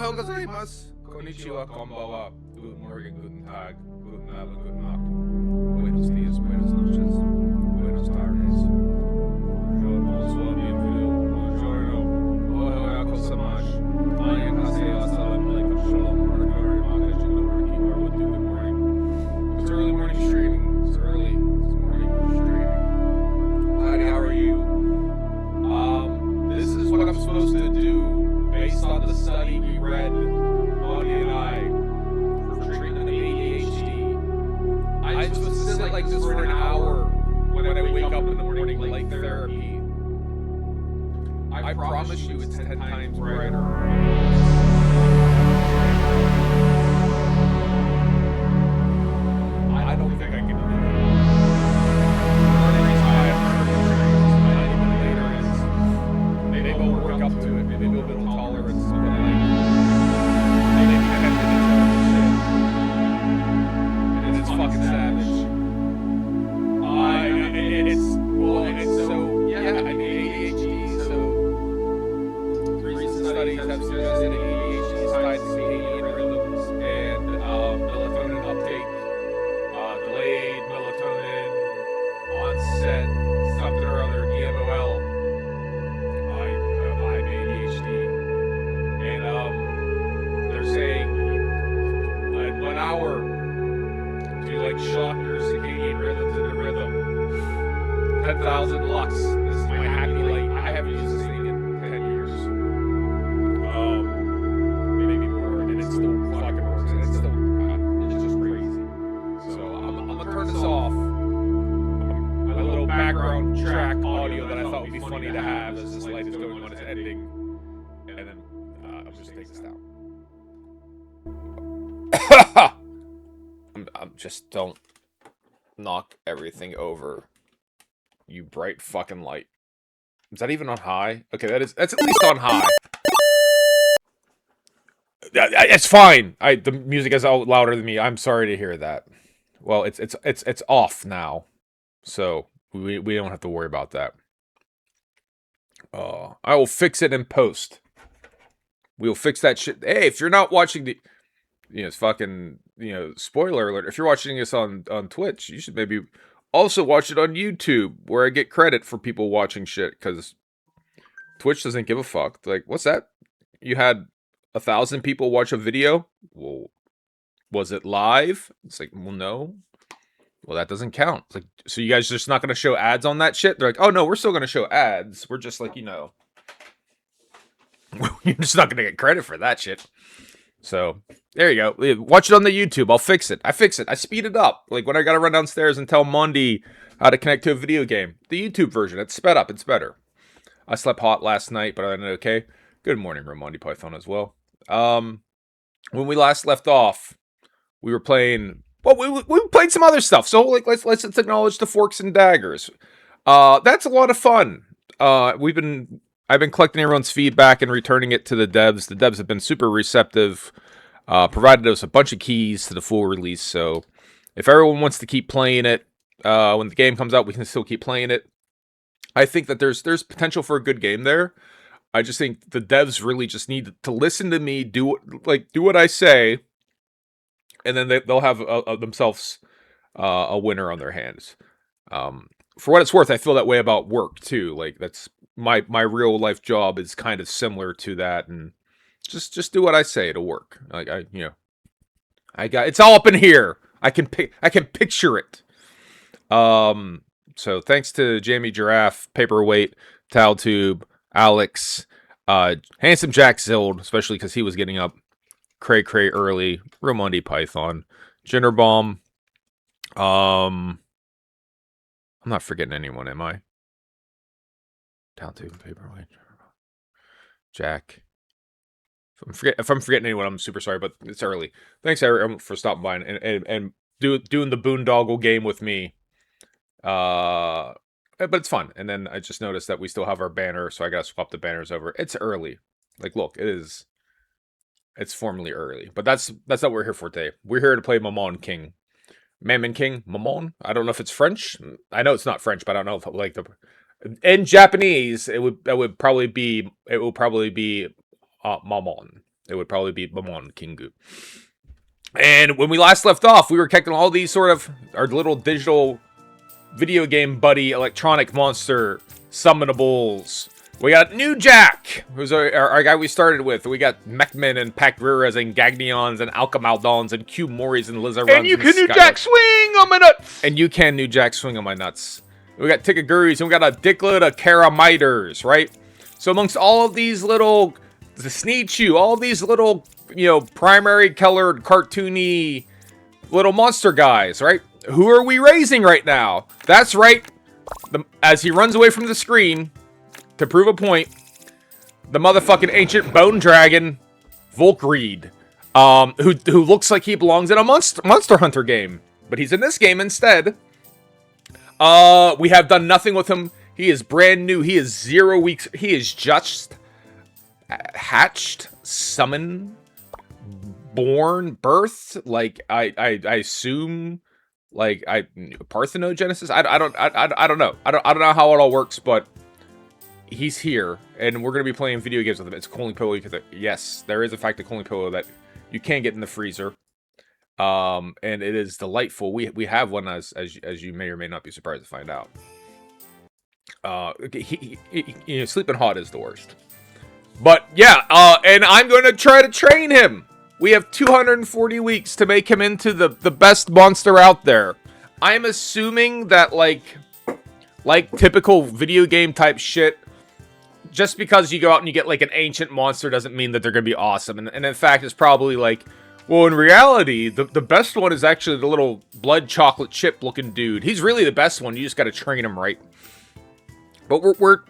Ohayou gozaimasu. Konnichiwa, konbanwa. Guten Morgen, guten Tag, guten Abend, guten Nacht. Buenos dias, buenas noches, buenas tardes. Bonjour, bonsoir, bienvenue, buongiorno. Ohayou gozaimasu. Annyeonghaseyo, assalamu alaikum, shalom, barakatuh, maka, jindobar, kibar, what do, good morning. It's early morning streaming. It's early. It's morning streaming. Heidi, how are you? This is what I'm supposed to do based on the study we read, Audie and I, for treatment of ADHD. I'm supposed to sit like this for an hour when I wake up in the morning, like therapy. I promise you it's 10 times brighter. I don't think I can do it. Maybe I'll work up to it. Maybe a little tolerance. But like, maybe I have to do shit. And it's fucking savage. I mean, ADHD. So recent studies have suggested ADHD is tied to circadian rhythms and melatonin uptake, delayed melatonin onset, something or other, DMOL. I'm ADHD, and they're saying in 1 hour to like shock your circadian rhythms into rhythm. 10,000 lux. This is my happy light. I haven't used this thing in 10 years. Maybe more, and it still fucking works, and it's just crazy. So I'm gonna turn this off. A little background track audio that I thought would be funny to have as this light is going on its ending, and then I'm just take this down. I'm just don't knock everything over. You bright fucking light. Is that even on high? Okay, that's at least on high. It's fine. The music is out louder than me. I'm sorry to hear that. Well, it's off now, so we don't have to worry about that. I will fix it in post. We'll fix that shit. Hey, if you're not watching the, it's fucking, spoiler alert. If you're watching this on Twitch, you should maybe also watch it on YouTube, where I get credit for people watching shit, because Twitch doesn't give a fuck. Like, what's that? You had 1,000 people watch a video? Well, was it live? It's like, well, no. Well, that doesn't count. It's like, so you guys just not going to show ads on that shit? They're like, oh, no, we're still going to show ads. We're just like, you're just not going to get credit for that shit. So, there you go. Watch it on the YouTube. I'll fix it. I fix it. I speed it up. Like, when I got to run downstairs and tell Mondi how to connect to a video game. The YouTube version. It's sped up. It's better. I slept hot last night, but I did okay. Good morning, Mondi Python as well. When we last left off, we were playing... Well, we played some other stuff. So, like, let's acknowledge the Forks and Daggers. That's a lot of fun. I've been collecting everyone's feedback and returning it to the devs. The devs have been super receptive, provided us a bunch of keys to the full release. So if everyone wants to keep playing it, when the game comes out, we can still keep playing it. I think that there's potential for a good game there. I just think the devs really just need to listen to me, do what I say, and then they'll have themselves a winner on their hands. For what it's worth, I feel that way about work too. Like, that's my real life job is kind of similar to that, and just do what I say to work. Like, I got it's all up in here. I can picture it. So thanks to Jamie Giraffe, Paperweight, Taltube, Alex, Handsome Jack Zild, especially because he was getting up cray early, Ramondi Python, Jinnerbomb. I'm not forgetting anyone, am I? Taltube, Paperweight, Jack. If I'm forgetting anyone, I'm super sorry, but it's early. Thanks, everyone, for stopping by and doing the boondoggle game with me. But it's fun. And then I just noticed that we still have our banner, so I gotta swap the banners over. It's early. Like, look, it's formally early. But that's not what we're here for today. We're here to play Mamon King. Mamon King? Mamon? I don't know if it's French. I know it's not French, but I don't know if like in Japanese it will probably be Mamon. it would probably be Mamon Kingu. And when we last left off, we were collecting all these sort of our little digital video game buddy electronic monster summonables. We got New Jack, who's our guy we started with. We got Mechman and Pakviras and Gagnions and Alchemaldons and Q-Moris and Lizaruns. And you can New Jack swing on my nuts! And you can New Jack swing on my nuts. We got Tikaguris and we got a dickload of Karamiters, right? So amongst all of these little, the Sneechu, all these little, you know, primary colored, cartoony little monster guys, right? Who are we raising right now? That's right. As he runs away from the screen, to prove a point, the motherfucking ancient bone dragon, Volkreid, who looks like he belongs in a Monster Hunter game, but he's in this game instead. We have done nothing with him. He is brand new. He is 0 weeks. He is just hatched, summoned, born, birthed. Like I assume, like parthenogenesis. I don't know. I don't know how it all works, but he's here, and we're gonna be playing video games with him. It's a cooling pillow. Yes, there is in fact a cooling pillow that you can get in the freezer. And it is delightful. We have one as you may or may not be surprised to find out. You know, sleeping hot is the worst. But yeah, and I'm going to try to train him. We have 240 weeks to make him into the best monster out there. I'm assuming that like typical video game type shit, just because you go out and you get like an ancient monster doesn't mean that they're going to be awesome. And in fact, it's probably like, well, in reality, the best one is actually the little blood chocolate chip looking dude. He's really the best one. You just got to train him right. But we're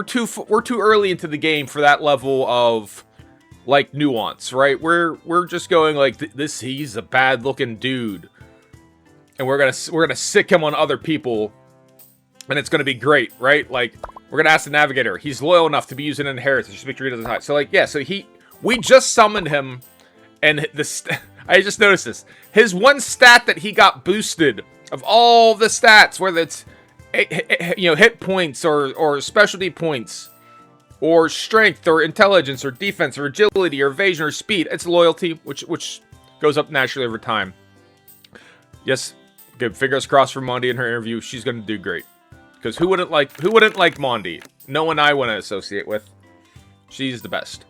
too early into the game for that level of like nuance, right? We're just going like he's a bad looking dude, and we're gonna sick him on other people, and it's gonna be great, right? Like we're gonna ask the navigator. He's loyal enough to be using an inheritance. Just make sure he doesn't hide. So like yeah, we just summoned him. And I just noticed this. His one stat that he got boosted of all the stats, whether it's hit points or specialty points, or strength or intelligence or defense or agility or evasion or speed, it's loyalty, which goes up naturally over time. Yes, good. Fingers crossed for Mondi in her interview. She's gonna do great. Because who wouldn't like Mondi? No one I want to associate with. She's the best.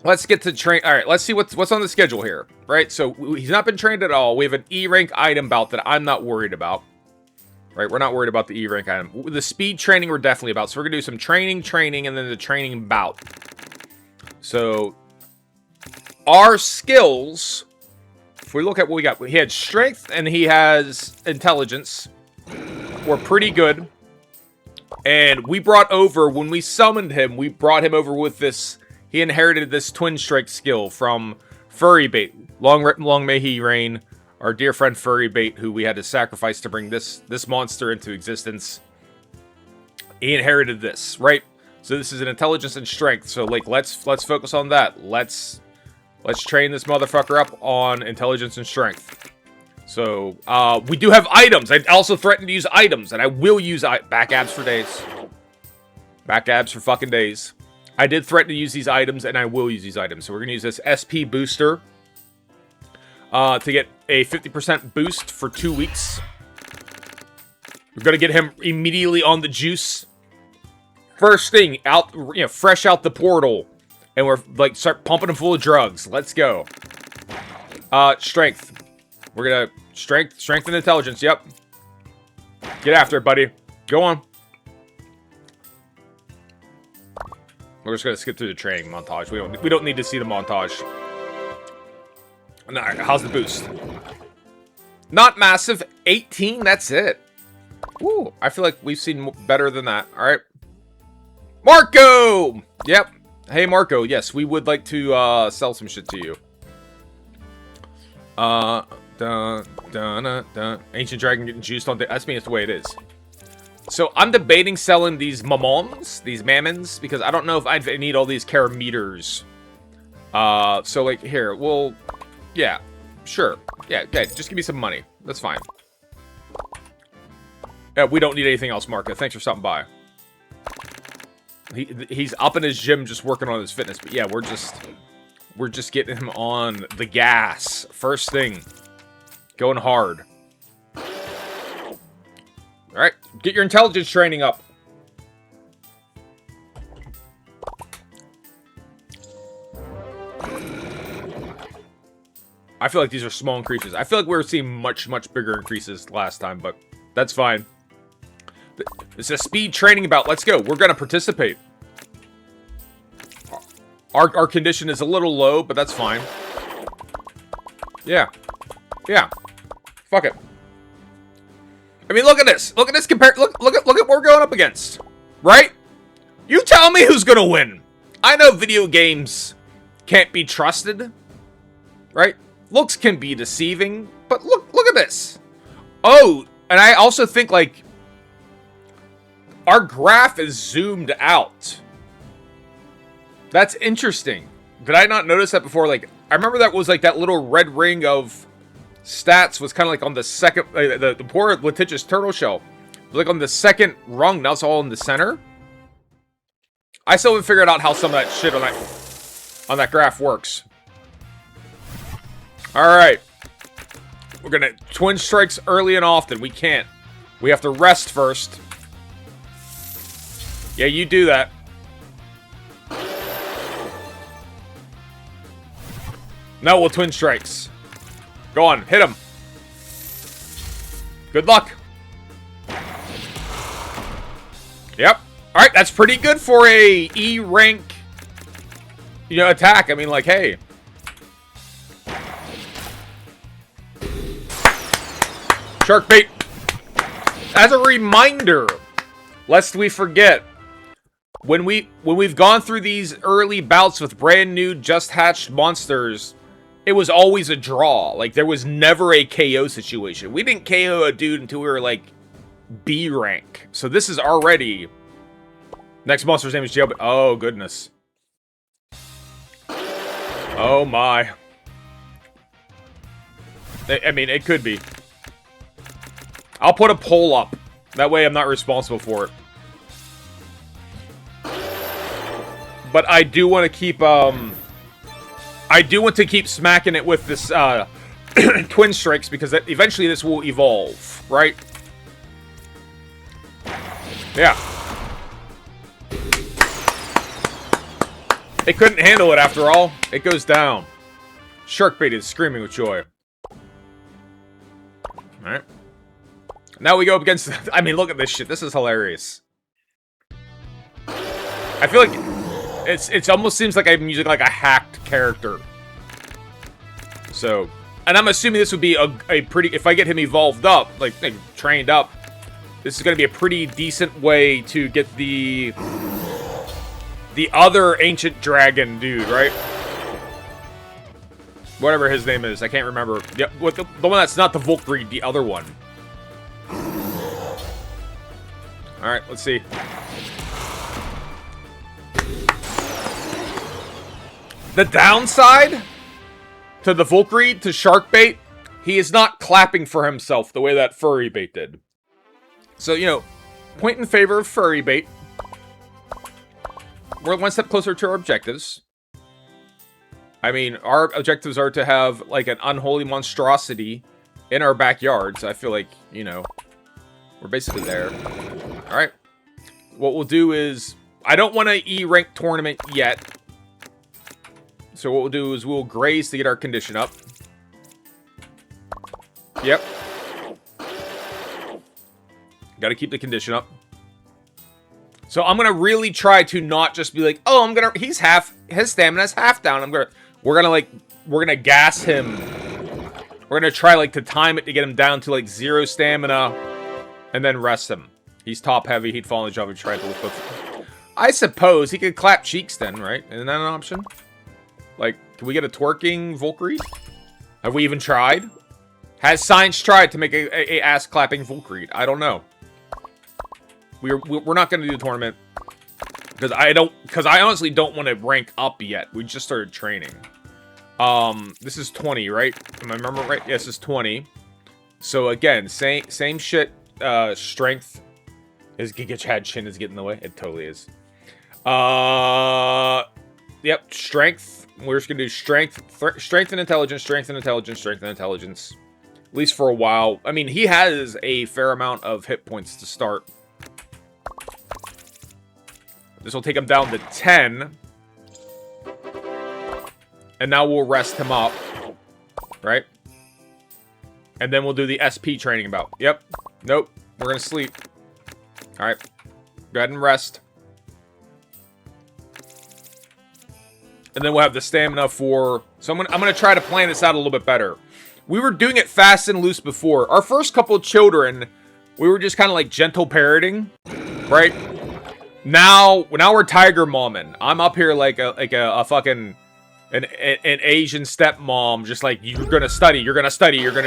Let's get to train. All right, let's see what's on the schedule here, right? So he's not been trained at all. We have an E rank item bout that I'm not worried about, right? We're not worried about the E rank item. The speed training we're definitely about. So we're gonna do some training, and then the training bout. So our skills, if we look at what we got, he had strength and he has intelligence. We're pretty good. And we brought over, when we summoned him, we brought him over with this. He inherited this Twin Strike skill from Furry Bait. Long may he reign. Our dear friend Furry Bait, who we had to sacrifice to bring this monster into existence. He inherited this, right? So this is an intelligence and strength. So like let's focus on that. Let's train this motherfucker up on intelligence and strength. So we do have items. I also threatened to use items, and I will use back abs for days. Back abs for fucking days. I did threaten to use these items, and I will use these items. So we're going to use this SP booster to get a 50% boost for 2 weeks. We're going to get him immediately on the juice. First thing, out, fresh out the portal. And we're, like, start pumping him full of drugs. Let's go. Strength. We're going to strength and intelligence. Yep. Get after it, buddy. Go on. We're just gonna skip through the training montage. We don't need to see the montage. Alright, how's the boost? Not massive. 18, that's it. Ooh, I feel like we've seen better than that. Alright. Marco! Yep. Hey, Marco. Yes, we would like to sell some shit to you. Ancient dragon getting juiced on. That's the way it is. So I'm debating selling these Mamons, these Mamons, because I don't know if I need all these Karamiters. So like here, well, yeah, sure, yeah, just give me some money. That's fine. Yeah, we don't need anything else, Marco. Thanks for stopping by. He's up in his gym just working on his fitness. But yeah, we're just getting him on the gas. First thing. Going hard. Alright, get your intelligence training up. I feel like these are small increases. I feel like we were seeing much, much bigger increases last time, but that's fine. It's a speed training bout. Let's go. We're going to participate. Our condition is a little low, but that's fine. Yeah. Yeah. Fuck it. I mean, look at this. Look at this compare. Look at what we're going up against. Right? You tell me who's going to win. I know video games can't be trusted. Right? Looks can be deceiving, but look at this. Oh, and I also think, like, our graph is zoomed out. That's interesting. Did I not notice that before? Like, I remember that was like that little red ring of stats was kind of like on the second, the poor litigious turtle shell. Like on the second rung, now it's all in the center. I still haven't figured out how some of that shit on that graph works. Alright. We're gonna twin strikes early and often. We can't. We have to rest first. Yeah, you do that. No, we'll twin strikes. Go on, hit him. Good luck. Yep. Alright, that's pretty good for a E rank, attack. I mean, like, hey. Shark bait. As a reminder, lest we forget, when we've gone through these early bouts with brand new just hatched monsters, it was always a draw. Like, there was never a KO situation. We didn't KO a dude until we were like B rank. So this is already. Next monster's name is Jailbait. Oh goodness. Oh my. I mean, it could be. I'll put a poll up. That way I'm not responsible for it. But I do want to keep, smacking it with this, twin strikes, because eventually this will evolve, right? Yeah. It couldn't handle it after all. It goes down. Sharkbait is screaming with joy. Alright. Now we go up against... I mean, look at this shit. This is hilarious. I feel like it almost seems like I'm using like a hacked character. So... And I'm assuming this would be a pretty... If I get him evolved up, like trained up, this is going to be a pretty decent way to get the other ancient dragon dude, right? Whatever his name is. I can't remember. Yep, the one that's not the Volkreid, the other one. Alright, let's see. The downside to the Volkreid, to Sharkbait, he is not clapping for himself the way that Furry Bait did. So, point in favor of Furry Bait. We're one step closer to our objectives. I mean, our objectives are to have, like, an unholy monstrosity in our backyards. I feel like, we're basically there. Alright. What we'll do is... I don't want an E-rank tournament yet. So what we'll do is we'll graze to get our condition up. Yep. Gotta keep the condition up. So I'm gonna really try to not just be like, oh, his stamina's half down. We're gonna gas him. We're gonna try, like, to time it to get him down to, like, 0 stamina. And then rest him. He's top heavy. He'd fall in the job and try to lift up. I suppose he could clap cheeks then, right? Isn't that an option? Like, can we get a twerking Volkreid? Have we even tried? Has science tried to make a ass-clapping Volkreid? I don't know. We're not going to do the tournament. Because I honestly don't want to rank up yet. We just started training. This is 20, right? Am I remember right? Yes, it's 20. So again, same shit. Strength is Giga Chad Chin is getting in the way. It totally is. Yep, strength. We're just gonna do strength, strength and intelligence, strength and intelligence, strength and intelligence. At least for a while. I mean, he has a fair amount of hit points to start. This will take him down to 10. And now we'll rest him up. Right? And then we'll do the SP training bout. Yep. Nope. We're gonna sleep. Alright. Go ahead and rest. And then we'll have the stamina for... So I'm gonna try to plan this out a little bit better. We were doing it fast and loose before. Our first couple of children, we were just kind of like gentle parenting, right? Now we're Tiger Momming. I'm up here like a fucking an Asian stepmom, just like you're gonna study, you're gonna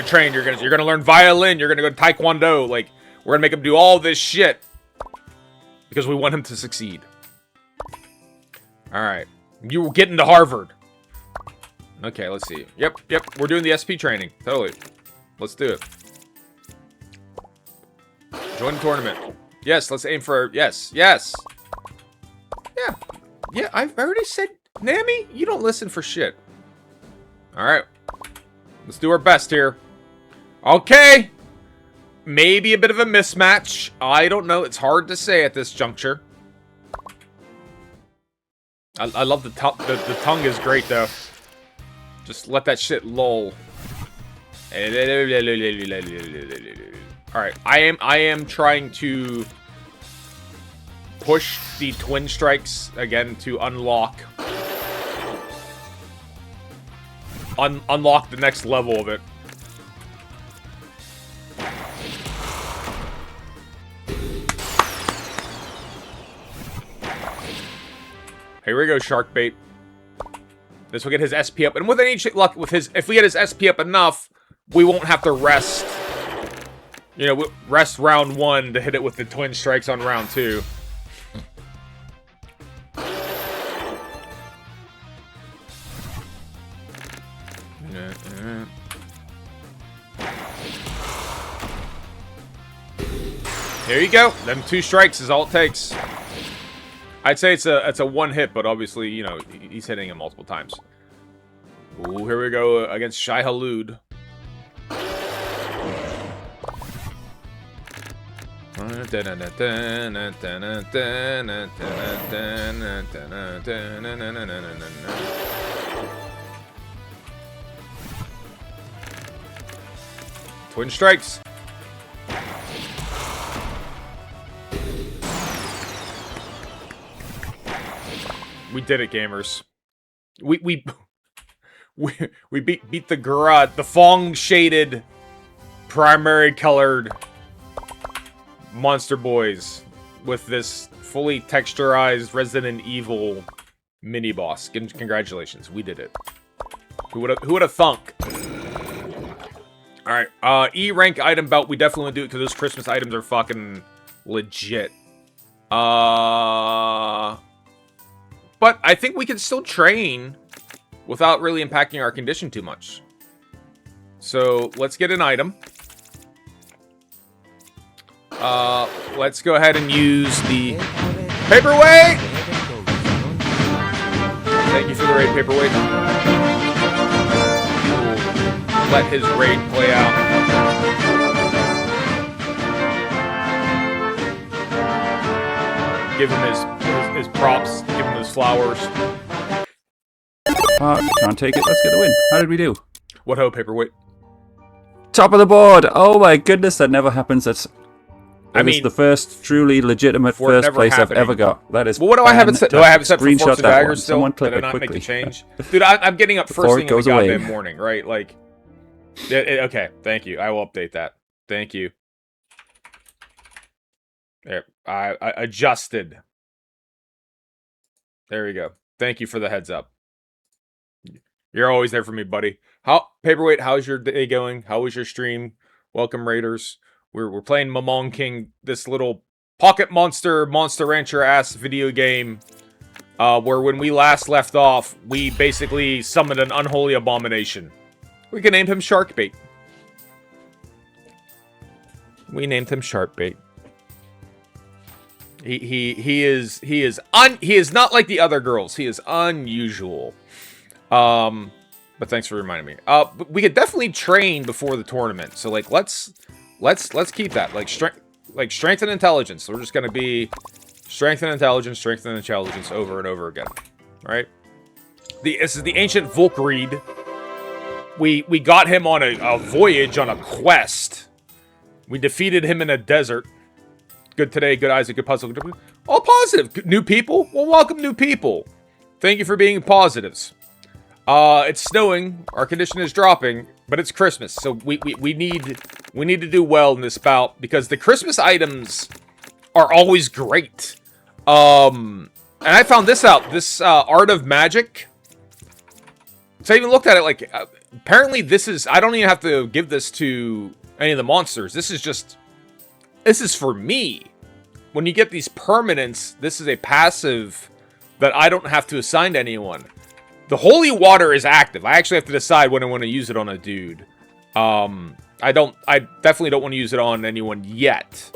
train, you're gonna learn violin, you're gonna go to Taekwondo. Like we're gonna make him do all this shit because we want him to succeed. All right. You will get into Harvard. Okay, let's see. Yep. We're doing the SP training. Totally. Let's do it. Join the tournament. Yes, let's aim for... Yes. Yeah, I already said... Nami, you don't listen for shit. Alright. Let's do our best here. Okay. Maybe a bit of a mismatch. I don't know. It's hard to say at this juncture. I love the tongue. The tongue is great, though. Just let that shit lull. Alright, I am trying to push the twin strikes again to unlock the next level of it. Here we go, shark bait. This will get his SP up, and with any luck, if we get his SP up enough, we won't have to rest. You know, rest round 1 to hit it with the twin strikes on round 2. There you go. Them 2 strikes is all it takes. I'd say it's a 1 hit, but obviously, you know, he's hitting him multiple times. Ooh, here we go against Shai Halud. Twin strikes. We did it, gamers. We beat the Garud, the Fong shaded, primary colored monster boys with this fully texturized Resident Evil mini boss. Congratulations, we did it. Who would have thunk? All right, E rank item belt. We definitely do it because those Christmas items are fucking legit. But I think we can still train without really impacting our condition too much. So let's get an item. Let's go ahead and use the paperweight. Thank you for the raid, paperweight. We'll let his raid play out. Give him his props. Give him his flowers. Can't take it. Let's get the win. How did we do? What ho, paperweight? Top of the board. Oh my goodness, that never happens. That is mean, the first truly legitimate first place happening. I've ever got. That is. Well, what do I have it set? Do I have it set for Screenshot Forks of that Daggers one. still? Someone clip Did I it not quickly. make the change? Dude, I'm getting up first thing in the goddamn morning, right? Like, okay, thank you. I will update that. Thank you. There, I adjusted. There we go. Thank you for the heads up. You're always there for me, buddy. Paperweight, how's your day going? How was your stream? Welcome, Raiders. We're playing Mamon King, this little Pocket Monster Rancher ass video game, where when we last left off, we basically summoned an unholy abomination. We can name him Sharkbait. We named him Sharkbait. He is not like the other girls. He is unusual. But thanks for reminding me. But we could definitely train before the tournament. So like let's keep that like strength and intelligence. So we're just gonna be strength and intelligence over and over again. Right? This is the ancient Volkreid. We got him on a voyage on a quest. We defeated him in a desert. Good today, good Isaac, good puzzle. All positive. New people? Well, welcome new people. Thank you for being positives. It's snowing. Our condition is dropping, but it's Christmas, so we need to do well in this bout because the Christmas items are always great. And I found this out. This Art of Magic. So I even looked at it like apparently this is. I don't even have to give this to any of the monsters. This is for me. When you get these permanents, this is a passive that I don't have to assign to anyone. The holy water is active. I actually have to decide when I want to use it on a dude. I definitely don't want to use it on anyone yet.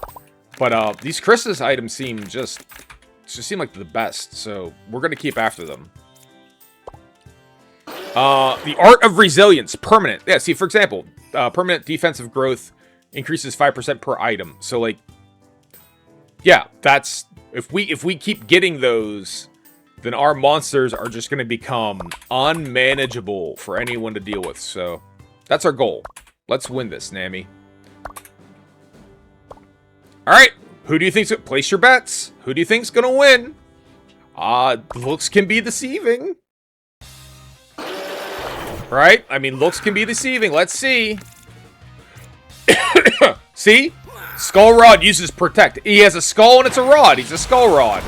But these Christmas items seem just like the best, so we're gonna keep after them. The Art of Resilience, permanent. Yeah, see, for example, permanent defensive growth increases 5% per item. So like, yeah, that's if we keep getting those, then our monsters are just going to become unmanageable for anyone to deal with. So that's our goal. Let's win this, Nami. All right, who do you think's place your bets? Who do you think's gonna win? Looks can be deceiving, right? I mean, looks can be deceiving. Let's see. See? Skull Rod uses Protect. He has a skull and it's a rod. He's a Skull Rod.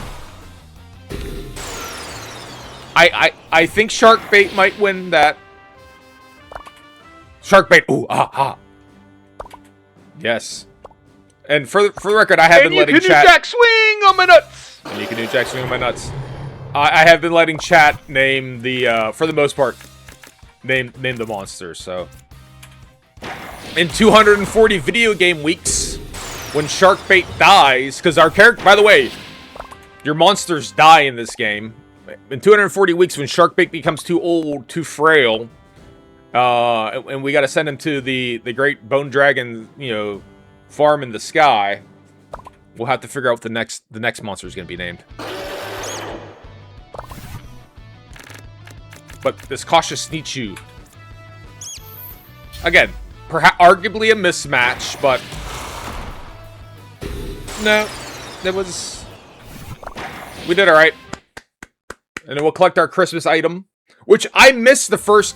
I think Shark Bait might win that. Shark Bait. Ooh, yes. And for the record, I have been letting chat. And you can do Jack Swing on my nuts. And you can do Jack Swing on my nuts. I have been letting chat name the, for the most part, name the monsters. So, in 240 video game weeks, when Shark Bait dies, because our character, by the way, your monsters die in this game. In 240 weeks, when Shark Bait becomes too old, too frail, and we got to send him to the great Bone Dragon, farm in the sky, we'll have to figure out what the next monster is going to be named. But this Cautious Sneechu, again, perhaps arguably a mismatch, but no, we did all right. And then we'll collect our Christmas item, which I missed the first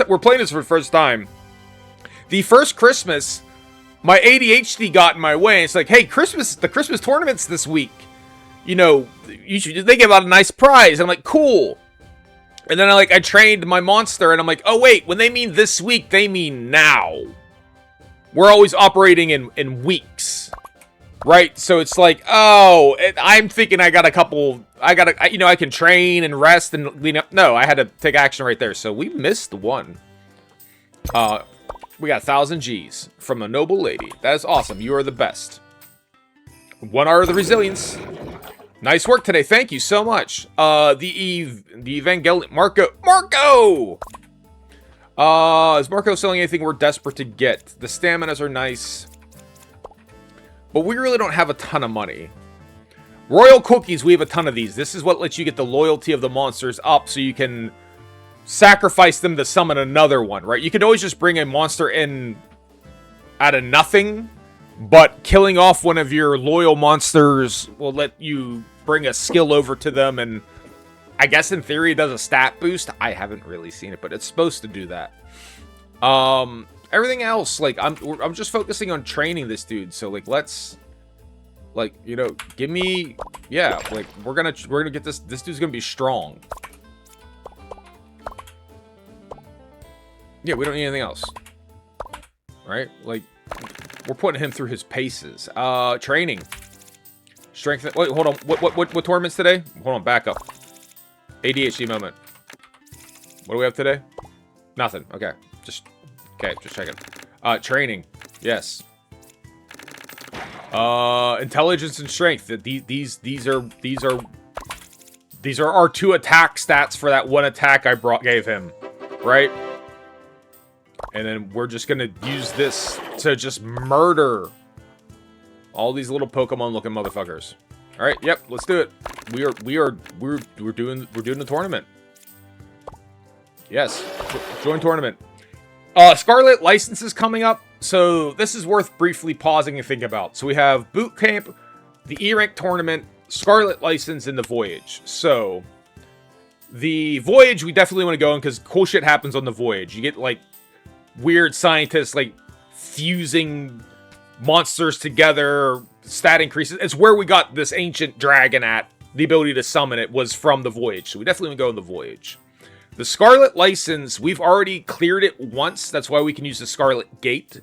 we're playing this for the first time. The first Christmas, my ADHD got in my way. It's like, hey, the Christmas tournament's this week. They give out a nice prize. I'm like, cool. And then I trained my monster, and I'm like, oh wait, when they mean this week, they mean now. We're always operating in weeks, right? So it's like, oh, I'm thinking I can train and rest and lean up. No, I had to take action right there. So we missed one. We got 1,000 G's from a noble lady. That is awesome. You are the best. 1 Art of the Resilience. Nice work today. Thank you so much. The Evangelion Marco! Is Marco selling anything we're desperate to get? The staminas are nice, but we really don't have a ton of money. Royal Cookies, we have a ton of these. This is what lets you get the loyalty of the monsters up so you can sacrifice them to summon another one, right? You can always just bring a monster in out of nothing, but killing off one of your loyal monsters will let you bring a skill over to them, and I guess in theory it does a stat boost. I haven't really seen it, but it's supposed to do that. Everything else, I'm just focusing on training this dude, so let's give me, yeah, we're gonna get this dude's gonna be strong. Yeah, we don't need anything else. Right? We're putting him through his paces. Training. Strength. Wait, hold on. What tournaments today? Hold on, back up. ADHD moment. What do we have today? Nothing. Okay. Just checking. Training. Yes. Intelligence and strength. These are our 2 attack stats for that 1 attack I gave him, right? And then we're just gonna use this to just murder all these little Pokemon-looking motherfuckers. All right, yep, let's do it. We're doing the tournament. Yes, join tournament. Scarlet license is coming up, so this is worth briefly pausing and thinking about. So we have Boot Camp, the E-Rank tournament, Scarlet license, and the Voyage. So the Voyage we definitely want to go in because cool shit happens on the Voyage. You get like weird scientists like fusing monsters together, stat increases. It's where we got this ancient dragon at. The ability to summon it was from the Voyage, so we definitely want to go in the Voyage. The Scarlet license, we've already cleared it once. That's why we can use the Scarlet Gate.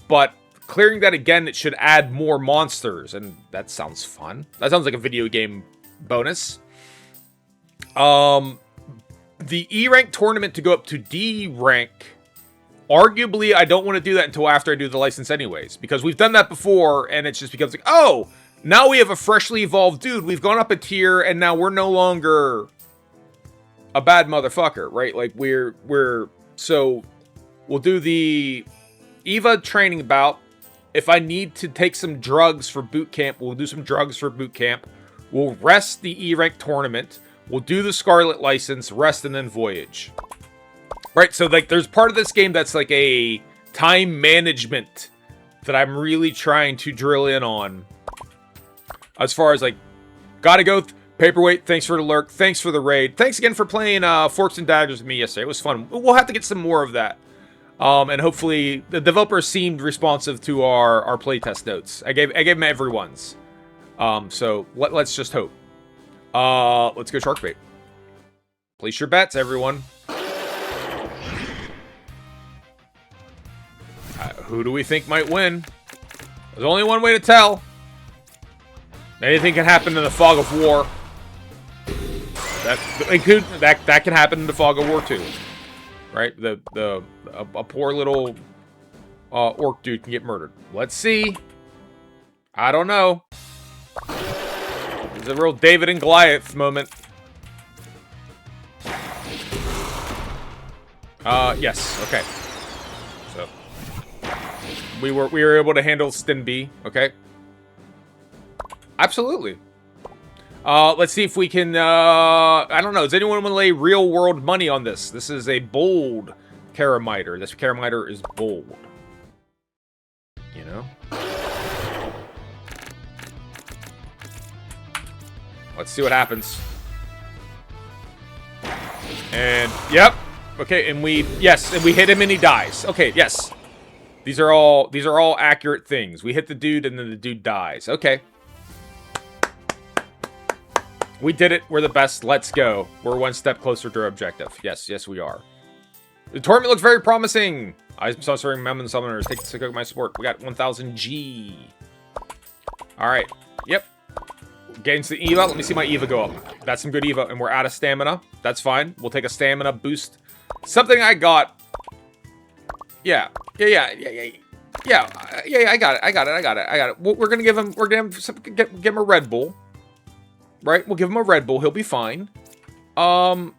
But clearing that again, it should add more monsters. And that sounds fun. That sounds like a video game bonus. The E-Rank tournament to go up to D rank. Arguably, I don't want to do that until after I do the license anyways. Because we've done that before, and it just becomes like, oh, now we have a freshly evolved dude. We've gone up a tier, and now we're no longer a bad motherfucker, right? Like so we'll do the EVA training bout. If I need to take some drugs for boot camp, we'll do some drugs for boot camp. We'll rest the E-Rank tournament. We'll do the Scarlet license, rest, and then Voyage. Right, so like there's part of this game that's like a time management that I'm really trying to drill in on. As far as like, gotta go. Paperweight, thanks for the lurk. Thanks for the raid. Thanks again for playing Forks and Daggers with me yesterday. It was fun. We'll have to get some more of that. And hopefully, the developers seemed responsive to our playtest notes. I gave them everyone's. So let's just hope. Let's go Sharkbait. Place your bets, everyone. Who do we think might win? There's only one way to tell. Anything can happen in the fog of war. That can happen in the fog of war too, right? A poor little orc dude can get murdered. Let's see. I don't know. It's a real David and Goliath moment. Yes. Okay. So we were able to handle Stinby. Okay. Absolutely. Let's see if we can, I don't know. Does anyone want to lay real world money on this? This is a bold Karamiter. This Karamiter is bold. You know? Let's see what happens. And, yep. Okay, and we hit him and he dies. Okay, yes. These are all accurate things. We hit the dude and then the dude dies. Okay. We did it. We're the best. Let's go. We're one step closer to our objective. Yes, yes, we are. The tournament looks very promising. I'm sponsoring Mamon Summoners. Take the of my support. We got 1000 G. All right. Yep. Getting to the EVA. Let me see my EVA go up. That's some good EVA. And we're out of stamina. That's fine. We'll take a stamina boost. Something I got. Yeah. Yeah. I got it. We're gonna give him. We're gonna give him a Red Bull. Right? We'll give him a Red Bull. He'll be fine. You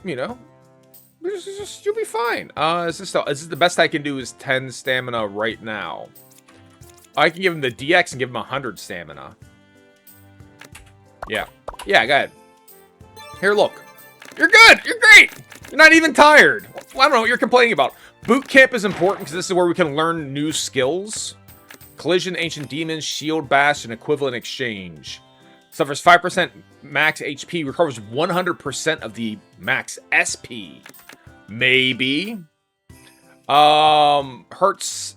know, you'll be fine. This is the best I can do is 10 stamina right now. I can give him the DX and give him 100 stamina. Yeah. Yeah, go ahead. Here, look. You're good. You're great. You're not even tired. Well, I don't know what you're complaining about. Boot camp is important because this is where we can learn new skills. Collision, Ancient Demons, Shield Bash, and Equivalent Exchange. Suffers 5% max HP, recovers 100% of the max SP. Maybe. Hurts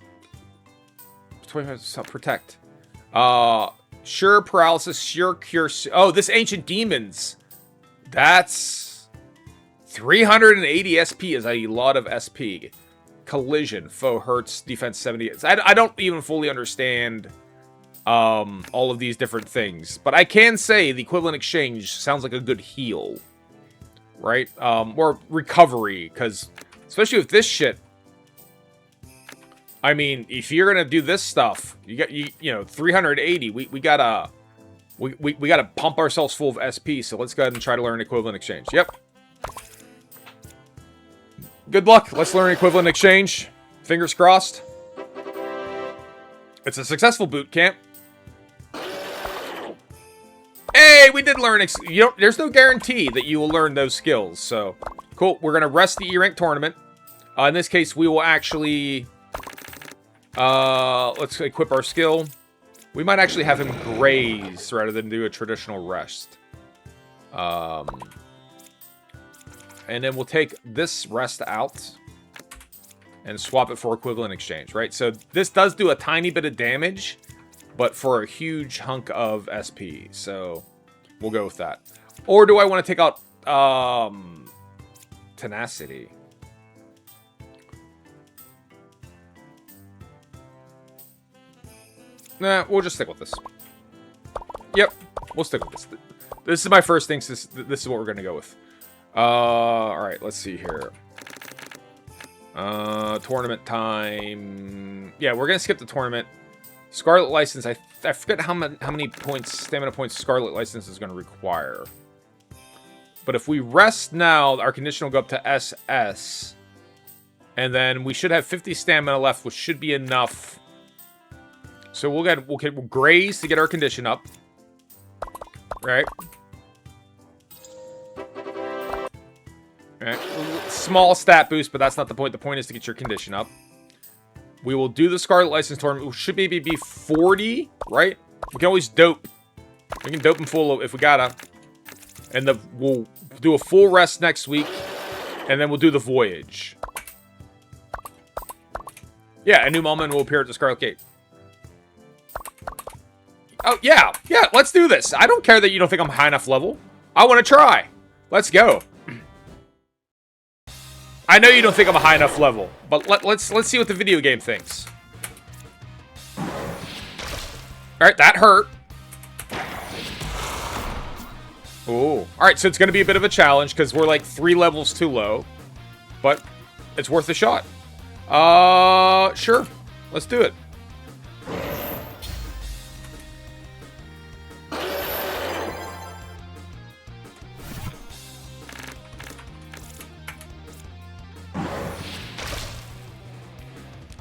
25% protect. Sure paralysis, sure cure. Oh, this Ancient Demons. That's 380 SP is a lot of SP. Collision, foe hurts, defense 70. I don't even fully understand all of these different things, but I can say the equivalent exchange sounds like a good heal, right? Or recovery, because especially with this shit, I mean, if you're gonna do this stuff, you know 380. We gotta pump ourselves full of SP. So let's go ahead and try to learn equivalent exchange. Yep. Good luck. Let's learn equivalent exchange. Fingers crossed. It's a successful boot camp. Hey, we did learn. There's no guarantee that you will learn those skills. So cool. We're gonna rest the E-rank tournament. In this case, we will actually let's equip our skill. We might actually have him graze rather than do a traditional rest. And then we'll take this rest out and swap it for equivalent exchange, right? So this does do a tiny bit of damage, but for a huge hunk of SP. So we'll go with that. Or do I want to take out tenacity? Nah, we'll just stick with this. Yep, we'll stick with this. This is my first thing. This is what we're going to go with. Alright, let's see here. Tournament time. Yeah, we're going to skip the tournament. Scarlet License. I forget how many points, stamina points Scarlet License is going to require. But if we rest now, our condition will go up to SS. And then we should have 50 stamina left, which should be enough. So we'll graze to get our condition up. Right? Right. Small stat boost, but that's not the point. The point is to get your condition up. We will do the Scarlet License tournament. We should maybe be 40, right? We can always dope. We can dope him full if we gotta. And we'll do a full rest next week. And then we'll do the voyage. Yeah, a new Mamon will appear at the Scarlet Gate. Oh, yeah. Yeah, let's do this. I don't care that you don't think I'm high enough level. I want to try. Let's go. I know you don't think I'm a high enough level, but let's see what the video game thinks. Alright, that hurt. Ooh. Alright, so it's going to be a bit of a challenge because we're like 3 levels too low. But it's worth a shot. Sure. Let's do it.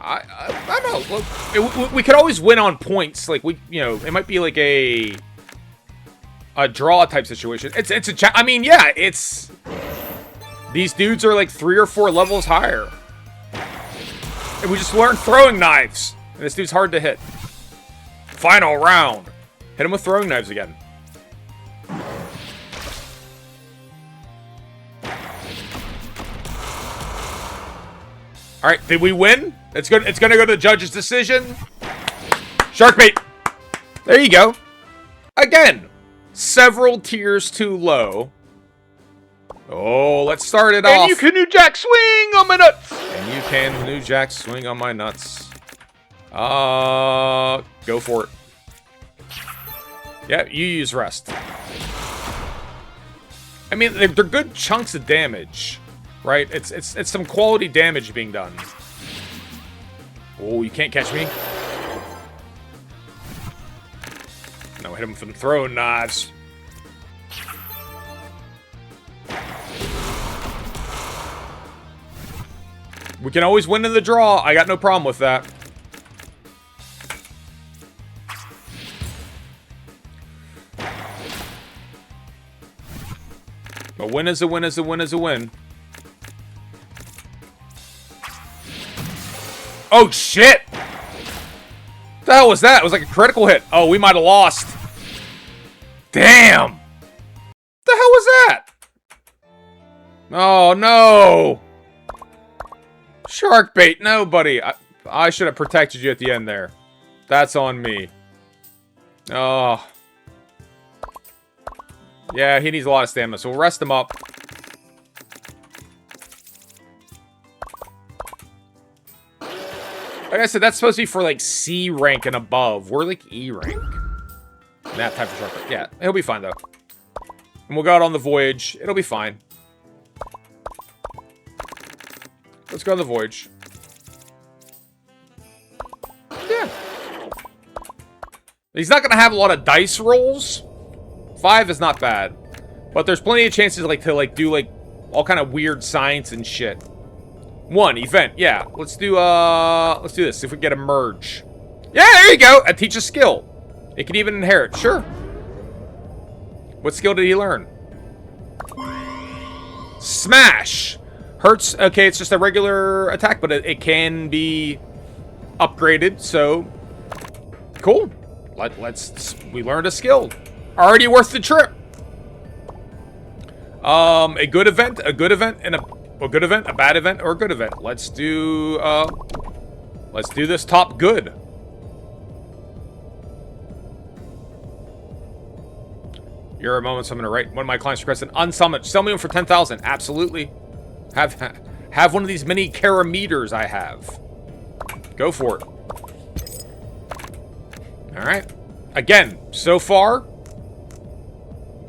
I don't know. Look, we could always win on points. Like it might be like a draw type situation. I mean, yeah, it's these dudes are like 3 or 4 levels higher, and we just learned throwing knives. And this dude's hard to hit. Final round. Hit him with throwing knives again. All right, did we win? It's gonna go to the judge's decision. Shark bait. There you go. Again, several tiers too low. Oh, let's start it off. And you canoe jack swing on my nuts. And you can canoe jack swing on my nuts. Go for it. Yeah, you use rest. I mean, they're good chunks of damage. Right? It's some quality damage being done. Oh, you can't catch me. No, hit him from throwing knives. We can always win in the draw. I got no problem with that. A win is a win is a win is a win. Oh, shit! What the hell was that? It was like a critical hit. Oh, we might have lost. Damn! What the hell was that? Oh, no! Shark bait, no, buddy. I should have protected you at the end there. That's on me. Oh. Yeah, he needs a lot of stamina, so we'll rest him up. Like I said, that's supposed to be for, like, C rank and above. We're, like, E rank. That type of shark bait. Yeah, he'll be fine, though. And we'll go out on the voyage. It'll be fine. Let's go on the voyage. He's not going to have a lot of dice rolls. 5 is not bad. But there's plenty of chances to do like all kind of weird science and shit. 1 event, yeah. Let's do this. See if we can get a merge. Yeah, there you go. I teach a skill. It can even inherit. Sure. What skill did he learn? Smash. Hurts. Okay, it's just a regular attack, but it can be upgraded. So cool. We learned a skill. Already worth the trip. A good event, and a good event, a bad event, or a good event. Let's do this top good. You're a moment summoner, right? One of my clients requested unsummon. Sell me one for 10,000. Absolutely. Have one of these mini karameters I have. Go for it. All right. Again, so far,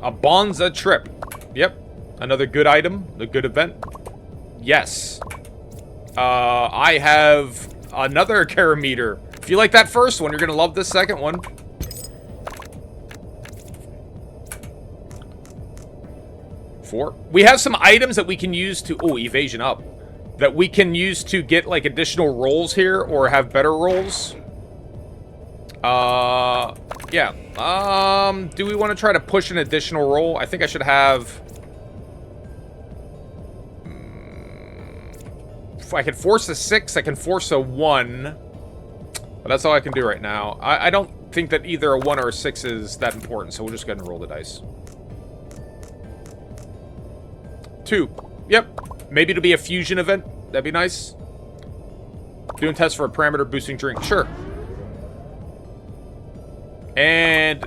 a Bonza trip. Yep. Another good item. A good event. Yes. I have another karameter. If you like that first one, you're going to love this second one. We have some items that we can use to... Oh, evasion up. That we can use to get, like, additional rolls here or have better rolls. Yeah. Do we want to try to push an additional roll? I think I should have... If I can force a 6, I can force a 1. But that's all I can do right now. I don't think that either a 1 or a 6 is that important, so we'll just go ahead and roll the dice. 2. Yep. Maybe it'll be a fusion event. That'd be nice. Doing tests for a parameter boosting drink. Sure. And...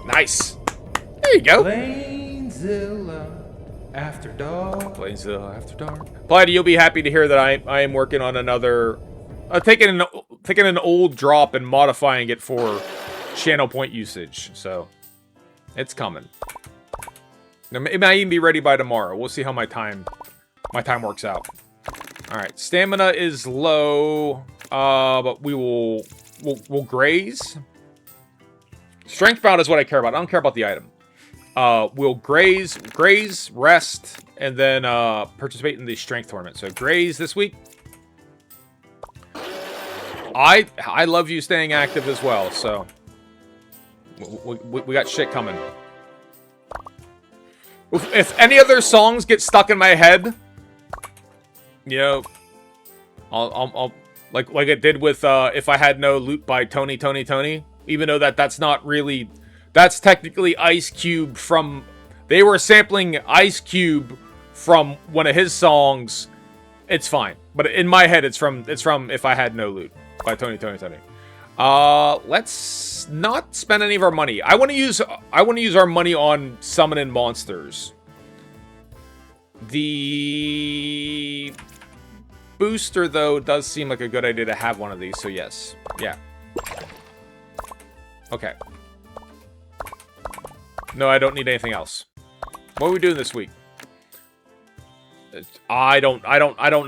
Nice. There you go. Plainzilla After Dark. Plainzilla After Dark. Blighty, you'll be happy to hear that I am working on another... taking an old drop and modifying it for channel point usage. So, it's coming. It might even be ready by tomorrow. We'll see how my time works out. All right, stamina is low, but we'll graze. Strength bound is what I care about. I don't care about the item. We'll graze, rest, and then participate in the strength tournament. So graze this week. I love you staying active as well. So we got shit coming. If any other songs get stuck in my head, you know, I'll like it did with If I Had No Loot by Tony. Even though that's not really, that's technically Ice Cube from. They were sampling Ice Cube from one of his songs. It's fine, but in my head, it's from If I Had No Loot by Tony. Let's not spend any of our money. I want to use our money on summoning monsters. The booster, though, does seem like a good idea to have one of these, so yes. Yeah. Okay. No, I don't need anything else. What are we doing this week? I don't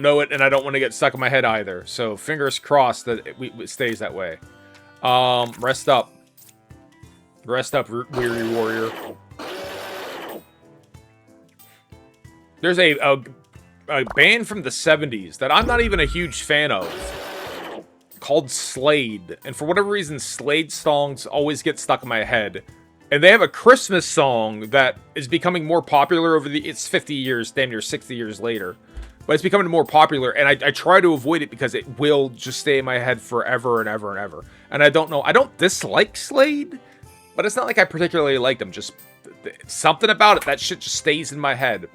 know it, and I don't want to get stuck in my head either. So fingers crossed that it stays that way. Rest up. Rest up, weary warrior. There's a band from the 70s that I'm not even a huge fan of, called Slade. And for whatever reason, Slade songs always get stuck in my head. And they have a Christmas song that is becoming more popular over it's 50 years, damn near 60 years later. But it's becoming more popular, and I try to avoid it because it will just stay in my head forever and ever and ever. And I don't know, I don't dislike Slade, but it's not like I particularly like them. Just something about it, that shit just stays in my head.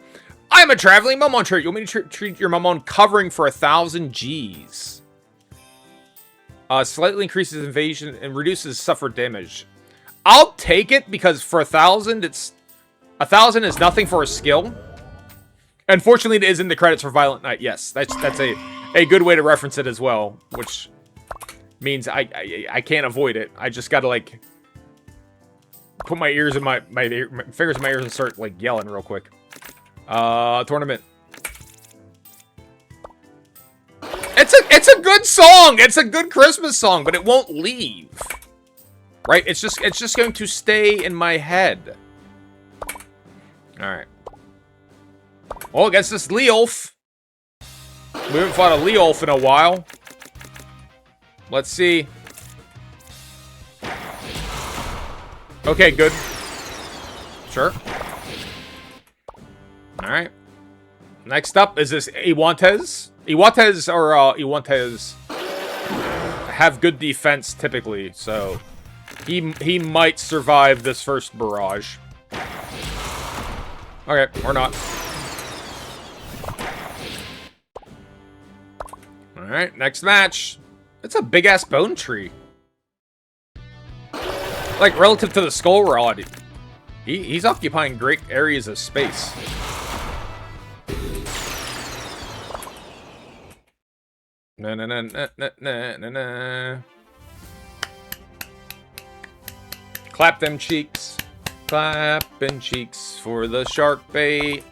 I'm a traveling Mamon trait. You want me to treat your Mamon covering for 1,000 Gs. Slightly increases evasion and reduces suffered damage. I'll take it because for 1,000, 1,000 is nothing for a skill. Unfortunately, it is in the credits for Violent Night. Yes, that's a good way to reference it as well, which means I can't avoid it. I just gotta like put my ears in my fingers in my ears and start like yelling real quick. Tournament. It's a good song. It's a good Christmas song, but it won't leave. Right? It's just going to stay in my head. Alright. Well, against this Leolf. We haven't fought a Leolf in a while. Let's see. Okay, good. Sure. Alright. Next up is this Iwantes. Iwantes have good defense typically, so he might survive this first barrage. Okay, or not. Alright, next match. It's a big-ass bone tree. Like, relative to the Skull Rod, he's occupying great areas of space. Na na na na na na na na. Clap them cheeks. Clapping cheeks for the shark bait.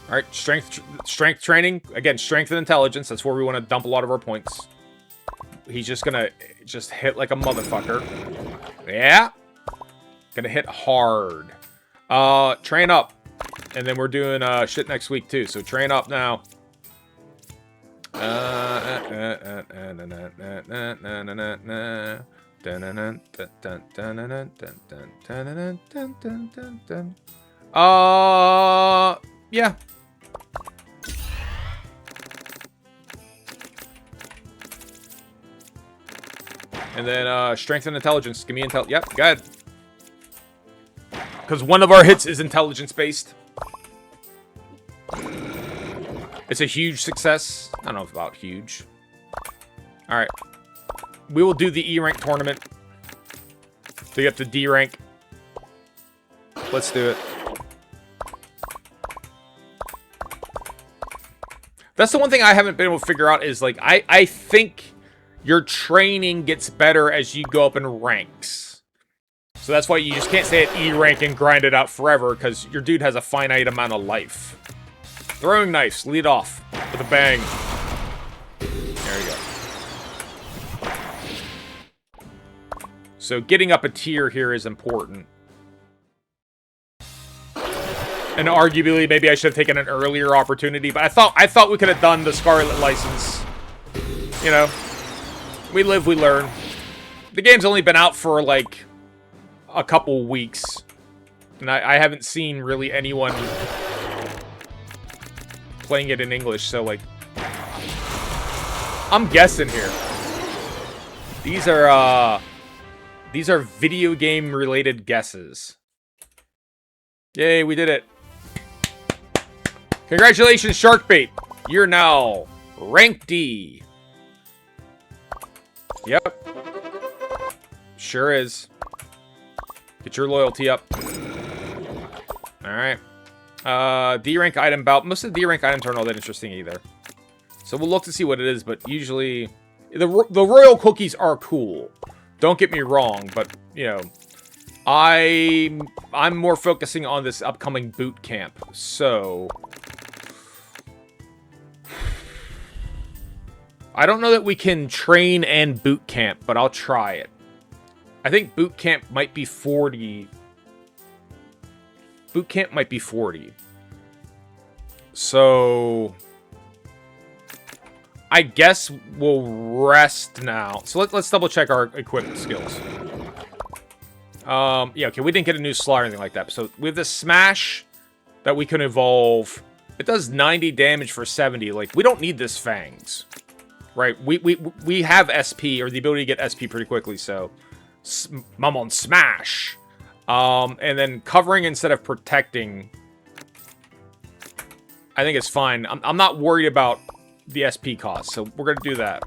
Alright, strength training. Again, strength and intelligence. That's where we want to dump a lot of our points. He's just gonna hit like a motherfucker. Yeah. Gonna hit hard. Train up. And then we're doing shit next week too. So train up now. Yeah. And then strength and intelligence. Give me intel. Yep, good. Because one of our hits is intelligence based. It's a huge success. I don't know about huge. Alright. We will do the E rank tournament to get to D rank. Let's do it. That's the one thing I haven't been able to figure out is, like, I think your training gets better as you go up in ranks. So that's why you just can't stay at E rank and grind it out forever, because your dude has a finite amount of life. Throwing knives, lead off with a bang. There you go. So getting up a tier here is important. And arguably, maybe I should have taken an earlier opportunity, but I thought we could have done the Scarlet license. You know, we live, we learn. The game's only been out for like a couple weeks, and I haven't seen really anyone playing it in English, so like, I'm guessing here. These are video game related guesses. Yay, we did it. Congratulations, Sharkbait. You're now rank D. Yep. Sure is. Get your loyalty up. Alright. D rank item bout. Most of the D rank items aren't all that interesting either. So we'll look to see what it is, but usually the royal cookies are cool. Don't get me wrong, but you know, I'm more focusing on this upcoming boot camp. So I don't know that we can train and boot camp, but I'll try it. I think boot camp might be 40. Boot camp might be 40. So I guess we'll rest now. So let's double check our equipment skills. Yeah, okay, we didn't get a new slot or anything like that. So we have this smash that we can evolve. It does 90 damage for 70. Like, we don't need this fangs. Right? We have SP, or the ability to get SP pretty quickly, so Mamon smash. And then covering instead of protecting, I think it's fine. I'm not worried about the SP cost, so we're going to do that.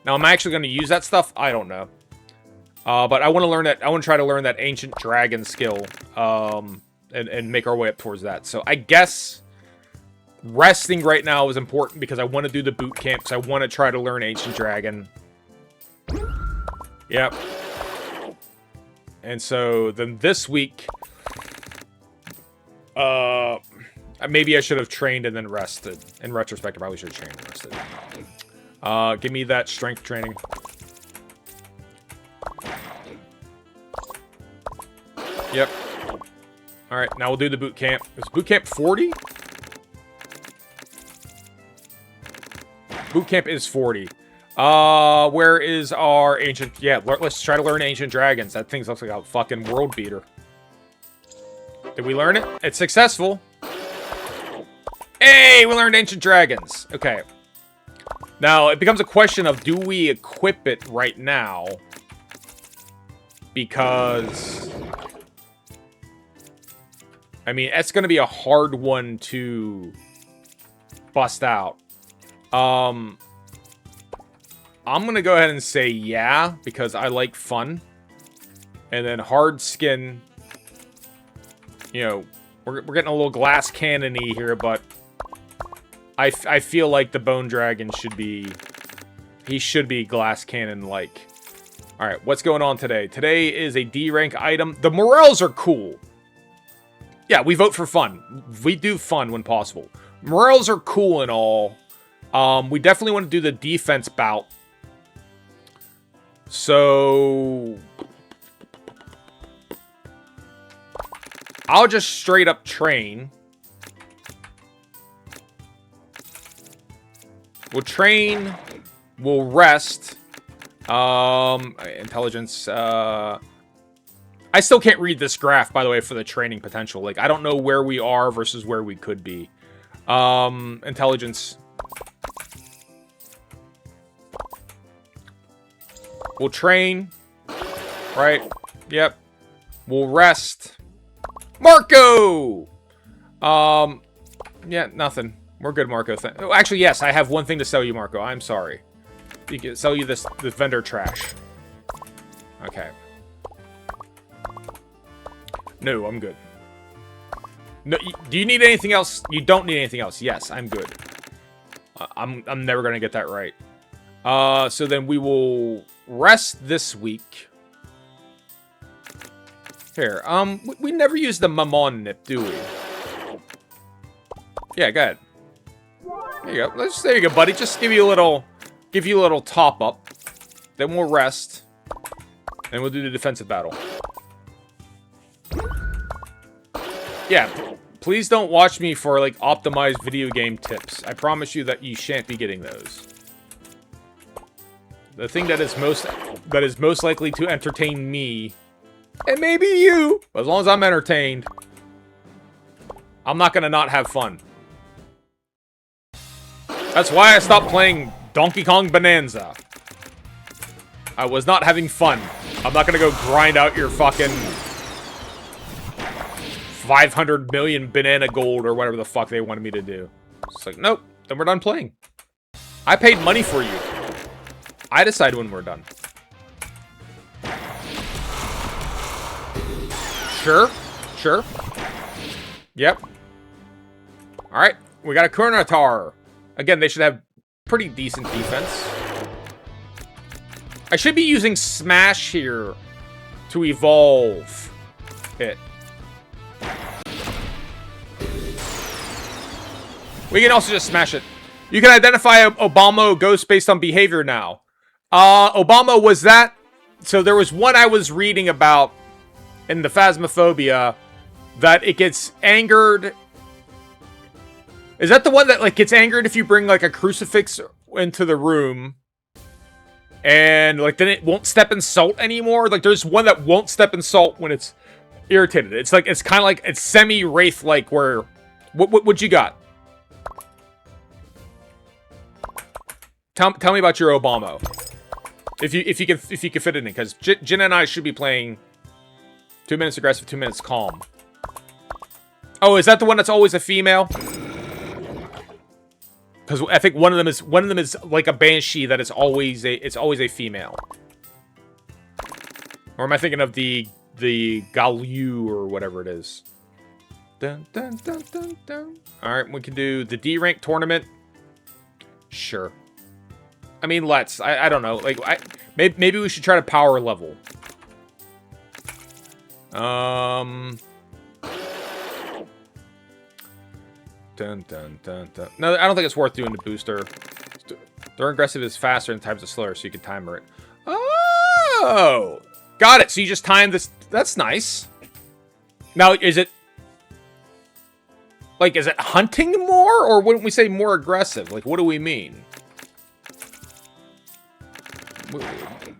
Now, am I actually going to use that stuff? I don't know. But I want to learn that. I want to try to learn that ancient dragon skill, and make our way up towards that. So I guess resting right now is important because I want to do the boot camp. So I want to try to learn ancient dragon. Yep. And so then this week, maybe I should have trained and then rested. In retrospect, I probably should have trained and rested. Give me that strength training. Yep. All right, now we'll do the boot camp. Is boot camp 40? Boot camp is 40. Where is our ancient... Yeah, let's try to learn Ancient Dragons. That thing looks like a fucking world beater. Did we learn it? It's successful. Hey, we learned Ancient Dragons. Okay. Now, it becomes a question of, do we equip it right now? Because... I mean, it's going to be a hard one to bust out. I'm going to go ahead and say yeah, because I like fun. And then hard skin, you know, we're getting a little glass cannon-y here, but I feel like the Bone Dragon should be, he should be glass cannon-like. All right, what's going on today? Today is a D rank item. The morels are cool. Yeah, we vote for fun. We do fun when possible. Morels are cool and all. We definitely want to do the defense bout. So... I'll just straight up train. We'll train. We'll rest. Intelligence, I still can't read this graph, by the way, for the training potential. Like, I don't know where we are versus where we could be. Intelligence. We'll train. Right? Yep. We'll rest. Marco! Yeah, nothing. We're good, Marco. Oh, actually, yes, I have one thing to sell you, Marco. I'm sorry. You can sell you this vendor trash. Okay. No, I'm good. No, do you need anything else? You don't need anything else. Yes, I'm good. I'm never gonna get that right. So then we will rest this week. Here, we never use the Mamon nip, do we? Yeah, go ahead. There you go. There you go, buddy. Just give you a little top up. Then we'll rest. And we'll do the defensive battle. Yeah, please don't watch me for, like, optimized video game tips. I promise you that you shan't be getting those. The thing that is most likely to entertain me, and maybe you, as long as I'm entertained, I'm not gonna not have fun. That's why I stopped playing Donkey Kong Bonanza. I was not having fun. I'm not gonna go grind out your fucking 500 million banana gold or whatever the fuck they wanted me to do. It's like, nope, then we're done playing. I paid money for you. I decide when we're done. Sure, sure. Yep. Alright, we got a Kurnatar. Again, they should have pretty decent defense. I should be using Smash here to evolve it. We can also just smash it. You can identify a Obama ghost based on behavior now. Obama was that... So there was one I was reading about in the Phasmophobia that it gets angered... Is that the one that, like, gets angered if you bring, like, a crucifix into the room? And, like, then it won't step in salt anymore? Like, there's one that won't step in salt when it's irritated. It's like, it's kind of like, it's semi-wraith-like where... What you got? Tell me about your Obama. If you can fit it in, because Jin and I should be playing 2 minutes aggressive, 2 minutes calm. Oh, is that the one that's always a female? Because I think one of them is like a banshee that is always a female. Or am I thinking of the Galyu or whatever it is? Dun, dun, dun, dun, dun. All right, we can do the D rank tournament. Sure. I mean, let's. I don't know. Like, maybe we should try to power level. Dun, dun, dun, dun. No, I don't think it's worth doing the booster. Their aggressive is faster and times is slower, so you can timer it. Oh! Got it. So you just time this. That's nice. Now, is it... Like, is it hunting more? Or wouldn't we say more aggressive? Like, what do we mean?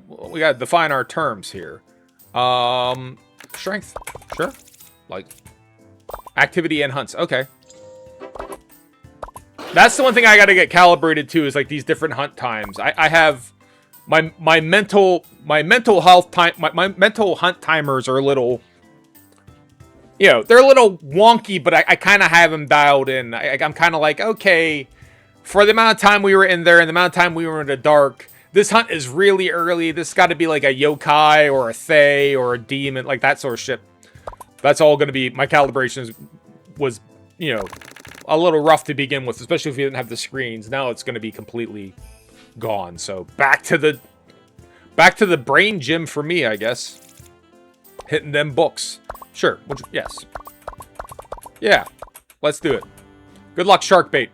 We gotta define our terms here. Strength. Sure. Like, activity and hunts. Okay. That's the one thing I gotta get calibrated to, is like these different hunt times. I have my mental health time, my mental hunt timers are a little, you know, they're a little wonky, but I kind of have them dialed in. I'm kind of like, okay, for the amount of time we were in there and the amount of time we were in the dark, this hunt is really early. This got to be like a yokai or a fae or a demon, like that sort of shit. That's all going to be, my calibrations was, you know, a little rough to begin with, especially if you didn't have the screens. Now it's going to be completely gone. So back to the brain gym for me, I guess. Hitting them books. Sure. Yes. Yeah. Let's do it. Good luck, shark bait.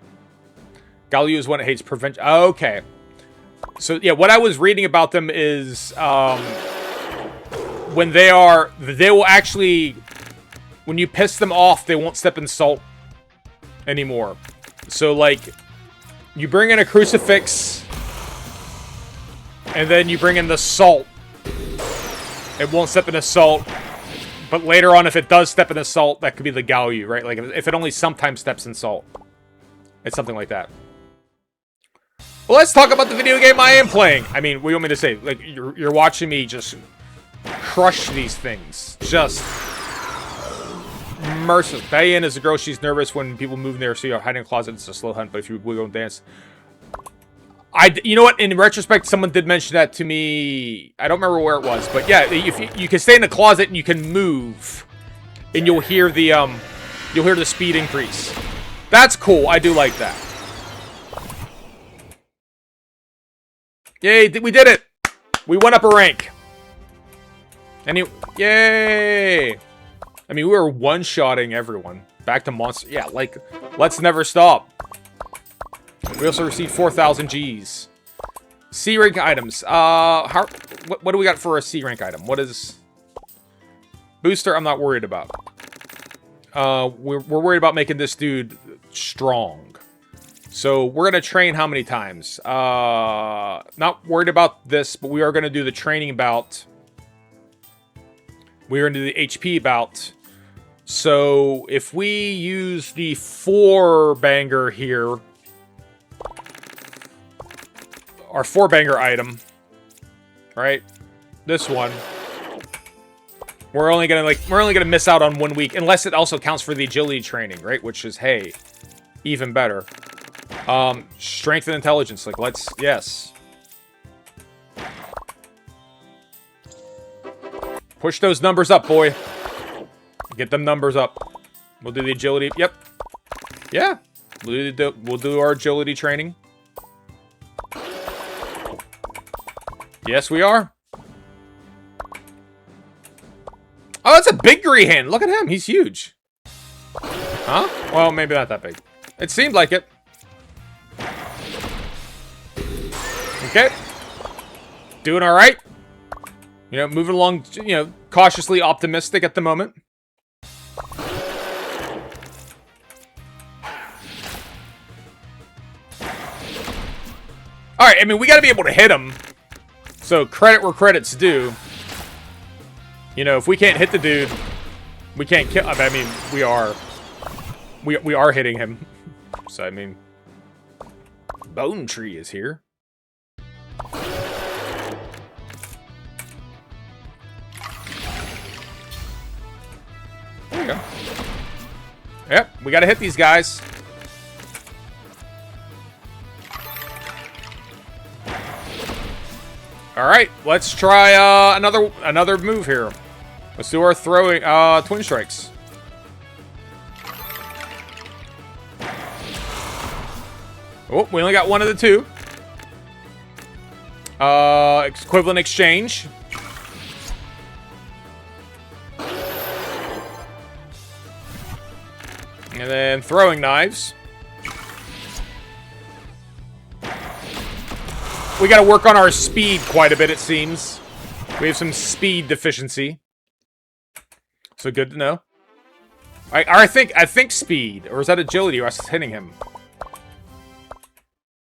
Galio is one that hates prevention. Okay. So yeah, what I was reading about them is when they will actually, when you piss them off, they won't step in salt anymore. So like, you bring in a crucifix and then you bring in the salt. It won't step in the salt. But later on, if it does step in the salt, that could be the Galio, right? Like if it only sometimes steps in salt. It's something like that. Well, let's talk about the video game I am playing. I mean, what do you want me to say? Like, you're watching me just crush these things. Just merciless. Diane is a girl. She's nervous when people move near, so you're hiding in a closet. It's a slow hunt, but if you wiggle and dance. You know what? In retrospect, someone did mention that to me. I don't remember where it was, but yeah, if you can stay in the closet and you can move, and you'll hear the speed increase. That's cool. I do like that. Yay, we did it! We went up a rank. Yay! I mean, we were one-shotting everyone. Back to monster. Yeah, like, let's never stop. We also received 4,000 Gs. C rank items. What do we got for a C rank item? What is... Booster, I'm not worried about. We're worried about making this dude strong. So we're going to train how many times? Not worried about this, but we are going to do the training bout. We're going to do the HP bout. So if we use the 4-banger here, our 4-banger item, right? This one. We're only gonna miss out on 1 week, unless it also counts for the agility training, right? Which is, hey, even better. Strength and intelligence, like, yes. Push those numbers up, boy. Get them numbers up. We'll do the agility, yep. Yeah, we'll do our agility training. Yes, we are. Oh, that's a big Greehan. Look at him. He's huge. Huh? Well, maybe not that big. It seemed like it. Okay. Doing all right. You know, moving along, you know, cautiously optimistic at the moment. All right, I mean, we got to be able to hit him. So, credit where credit's due. You know, if we can't hit the dude, we can't kill. I mean, we are hitting him. So, I mean, Bone Tree is here. There you go. Yep, we got to hit these guys. All right, let's try another move here. Let's do our throwing twin strikes. Oh, we only got one of the two. Equivalent exchange. And then throwing knives. We got to work on our speed quite a bit, it seems. We have some speed deficiency. So good to know. I think speed, or is that agility? Or us hitting him?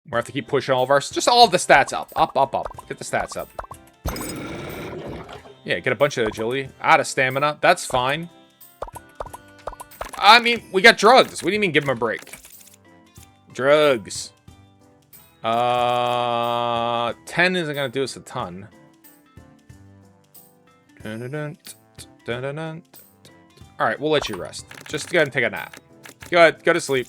We have to keep pushing all of our, just all of the stats up, up. Get the stats up. Yeah, get a bunch of agility, out of stamina. That's fine. I mean, we got drugs. What do you mean, give him a break? Drugs. 10 isn't gonna do us a ton. Alright, we'll let you rest. Just go ahead and take a nap. Go ahead, go to sleep.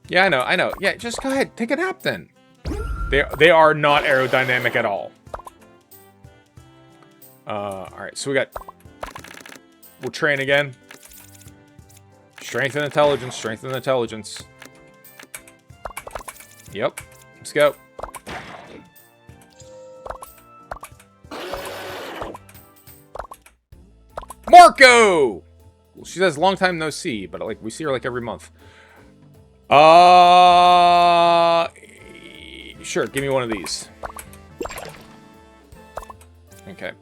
Yeah, I know. Yeah, just go ahead, take a nap then. They are not aerodynamic at all. Alright, so we'll train again. Strength and intelligence, strength and intelligence. Yep, let's go. Marco! She says long time no see, but like we see her like every month. Sure, give me one of these. Okay.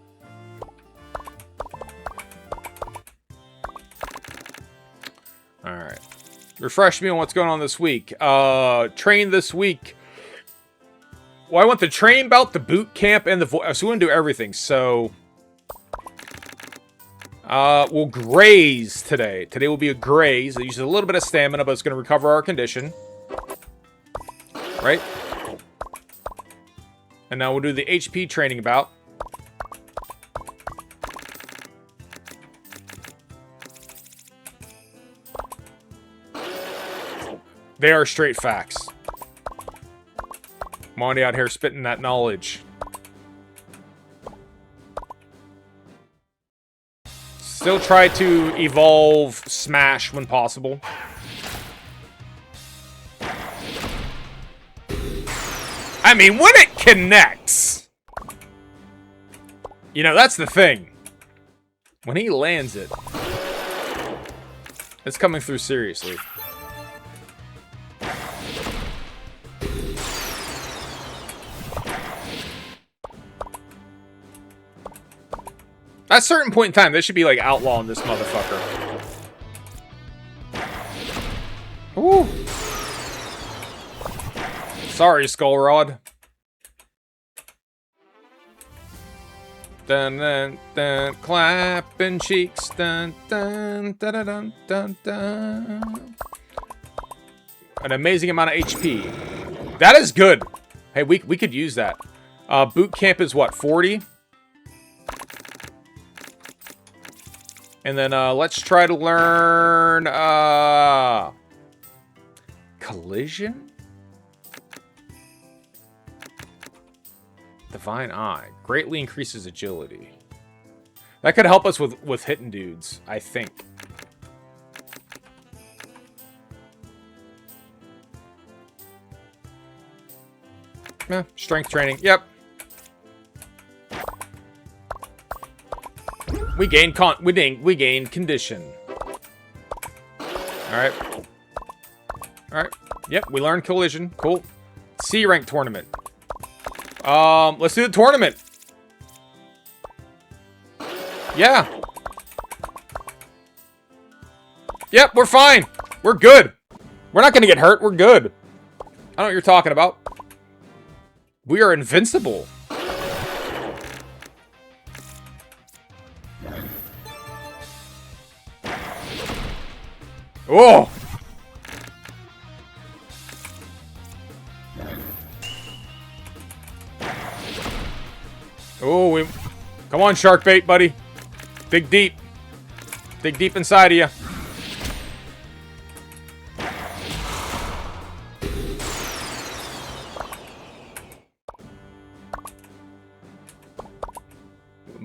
Alright. Refresh me on what's going on this week. Train this week. Well, I want the train bout, the boot camp, and the so we want to do everything. So we'll graze today. Today will be a graze. It uses a little bit of stamina, but it's going to recover our condition. Right? And now we'll do the HP training bout. They are straight facts. Monty out here spitting that knowledge. Still try to evolve Smash when possible. I mean, when it connects! You know, that's the thing. When he lands it, it's coming through seriously. At a certain point in time, they should be, like, outlawing this motherfucker. Ooh. Sorry, Skull Rod. Dun dun dun, clapping cheeks. Dun dun dun dun dun dun dun. An amazing amount of HP. That is good. Hey, we could use that. Boot camp is what, 40? And then let's try to learn collision? Divine Eye. Greatly increases agility. That could help us with hitting dudes, I think. Strength training. Yep. We gain condition. Alright. Alright. Yep, we learned collision. Cool. C rank tournament. Let's do the tournament. Yeah. Yep, we're fine. We're good. We're not gonna get hurt. We're good. I don't know what you're talking about. We are invincible. Oh! Oh, come on, shark bait, buddy. Dig deep. Dig deep inside of you.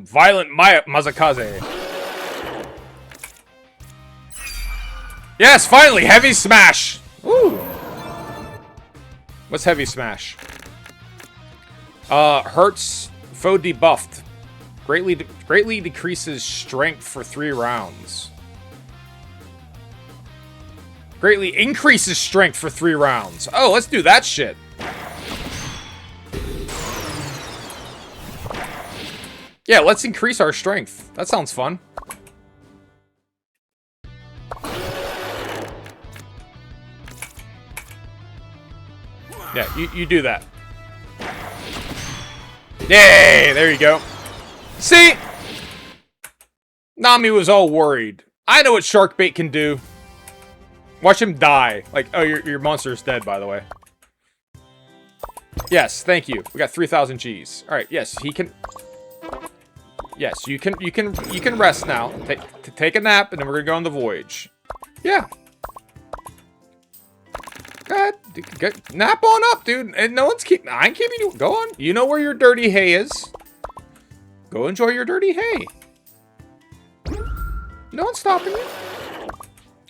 Violent Mazakaze. Yes, finally! Heavy Smash! Woo! What's Heavy Smash? Hurts foe debuffed. Greatly decreases strength for 3 rounds. Greatly increases strength for 3 rounds. Oh, let's do that shit. Yeah, let's increase our strength. That sounds fun. Yeah, you do that. Yay! There you go. See? Nami was all worried. I know what shark bait can do. Watch him die. Like, oh, your monster is dead, by the way. Yes, thank you. We got 3,000 Gs. All right, yes, he can. Yes, you can rest now. Take a nap, and then we're gonna go on the voyage. Yeah. Go ahead. Nap on up, dude. And no one's I ain't keeping you. Go on. You know where your dirty hay is. Go enjoy your dirty hay. No one's stopping you.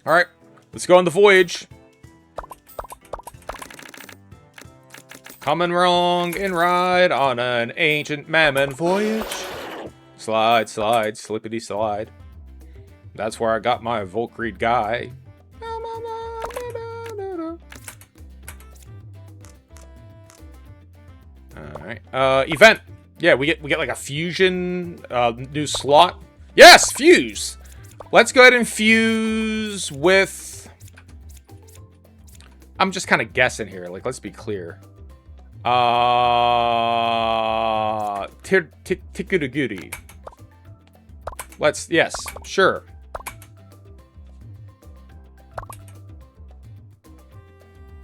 All right, let's go on the voyage. Coming wrong and ride on an ancient Mamon voyage. Slide, slide, slippity slide. That's where I got my Volkreid guy. Alright. Event. Yeah, we get like a fusion new slot. Yes, fuse! Let's go ahead and fuse with... I'm just kind of guessing here. Like, let's be clear. Tikudagudi. Let's, yes, sure.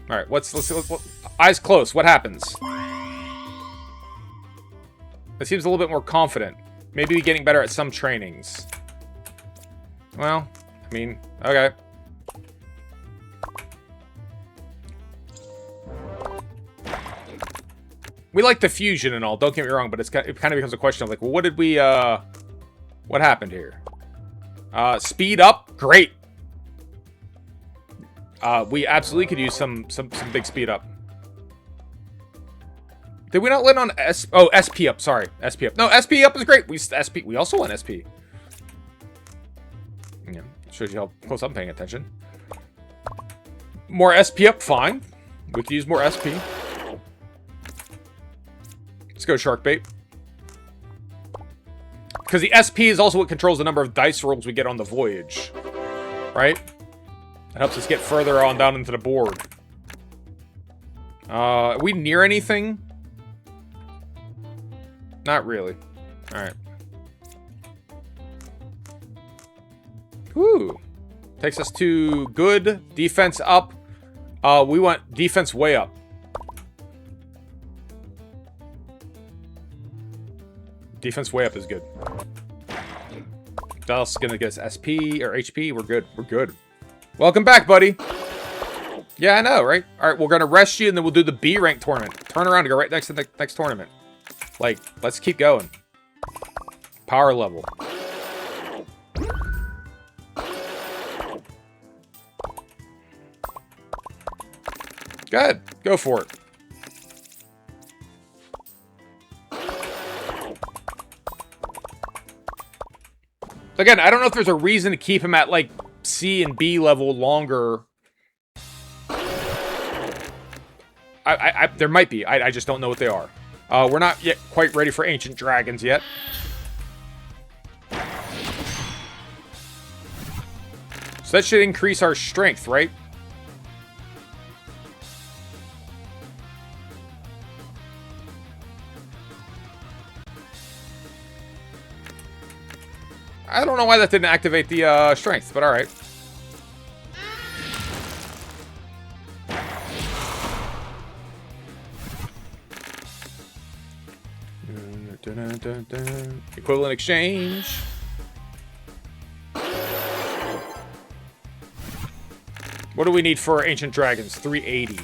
All right, let's eyes closed. What happens? It seems a little bit more confident. Maybe getting better at some trainings. Well, I mean, okay. We like the fusion and all, don't get me wrong, but it kind of becomes a question of like, well, what did we, what happened here? Speed up, great. We absolutely could use some big speed up. Did we not land on SP up, sorry, SP up. No, SP up is great. We also want SP. Yeah, shows you how close I'm paying attention. More SP up, fine. We could use more SP. Let's go shark bait. Because the SP is also what controls the number of dice rolls we get on the voyage. Right? It helps us get further on down into the board. Are we near anything? Not really. Alright. Whew. Takes us to good. Defense up. We want defense way up. Defense way up is good. That's gonna get us SP or HP. We're good. We're good. Welcome back, buddy. Yeah, I know, right? All right, we're gonna rest you, and then we'll do the B rank tournament. Turn around and go right next to the next tournament. Like, let's keep going. Power level. Good. Go for it. Again, I don't know if there's a reason to keep him at, like, C and B level longer. There might be. I just don't know what they are. We're not yet quite ready for Ancient Dragons yet. So that should increase our strength, right? I don't know why that didn't activate the strength, but alright. Equivalent exchange. What do we need for Ancient Dragons? 380.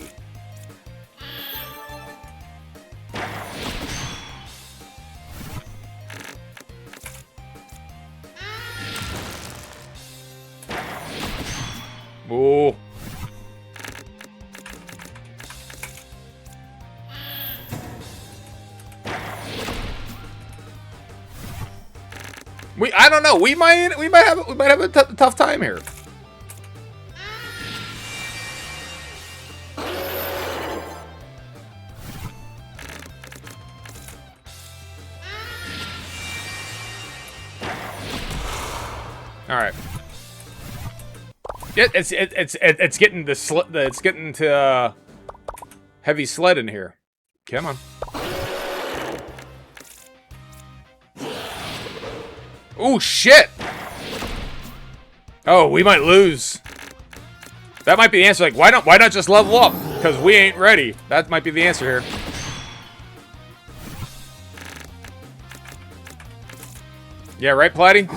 Ooh. I don't know. We might have a tough time here. All right. It's getting it's getting to heavy sled in here. Come on. Oh, shit! Oh, we might lose. That might be the answer. Like, why not just level up? Because we ain't ready. That might be the answer here. Yeah, right, Platty?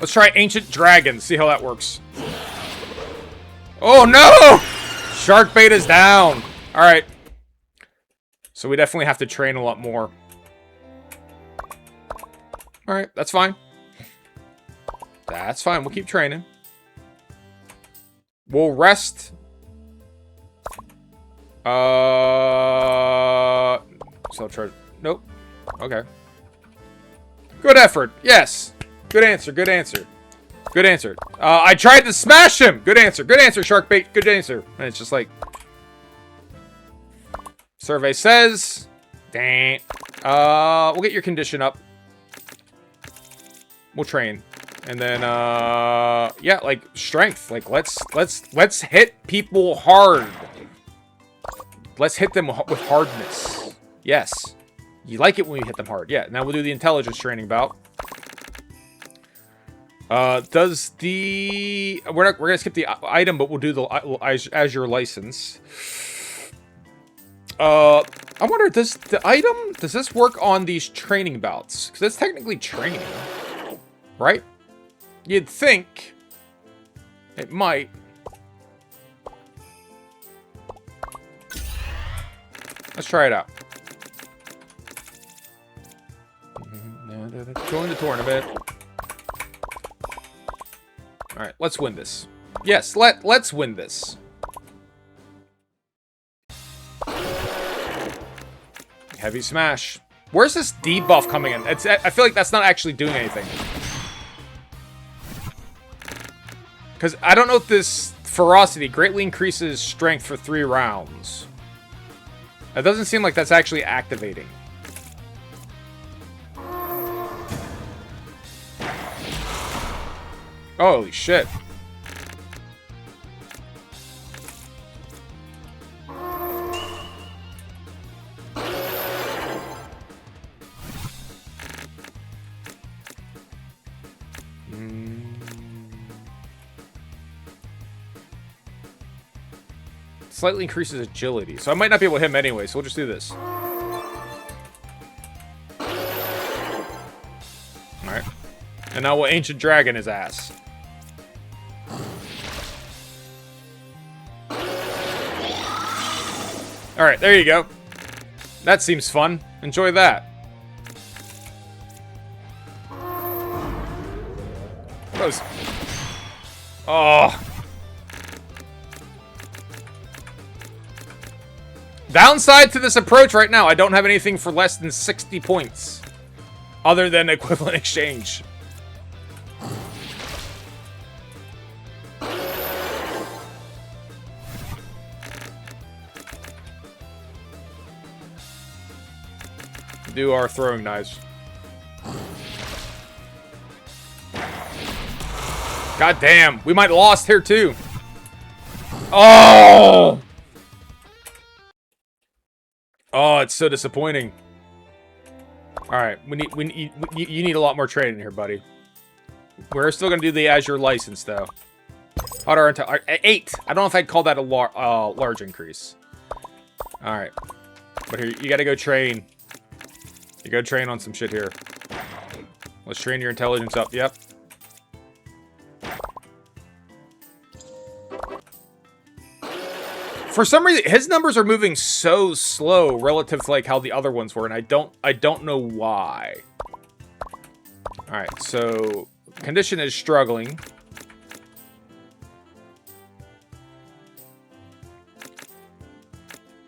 Let's try Ancient Dragon. See how that works. Oh, no! Shark bait is down. All right. So we definitely have to train a lot more. All right, that's fine. That's fine. We'll keep training. We'll rest. Self-charge. Nope. Okay. Good effort. Yes. Good answer. Good answer. Good answer. I tried to smash him. Good answer. Good answer, Sharkbait. Good answer. And it's just like... Survey says... Dang. We'll get your condition up. We'll train. And then, yeah, like, strength. Like, let's hit people hard. Let's hit them with hardness. Yes. You like it when we hit them hard. Yeah, now we'll do the intelligence training bout. Does the... We're gonna skip the item, but we'll do the Azure license. I wonder, does the item... Does this work on these training bouts? Because that's technically training. Right? You'd think it might. Let's try it out. Join the tournament. All right, let's win this. Yes, let's win this. Heavy smash. Where's this debuff coming in? I feel like that's not actually doing anything. Because I don't know if this ferocity greatly increases strength for 3 rounds. It doesn't seem like that's actually activating. Holy shit. Slightly increases agility. So I might not be able to hit him anyway, so we'll just do this. Alright. And now we'll Ancient Dragon his ass. Alright, there you go. That seems fun. Enjoy that. Those. Oh. Downside to this approach right now, I don't have anything for less than 60 points. Other than equivalent exchange. Do our throwing knives. God damn, we might have lost here too. Oh! Oh, it's so disappointing. All right, you need a lot more training here, buddy. We're still gonna do the Azure license though. Auto 8. I don't know if I'd call that a large increase. All right, but here you got to go train. You go train on some shit here. Let's train your intelligence up. Yep. For some reason, his numbers are moving so slow relative to like how the other ones were, and I don't know why. All right, so condition is struggling.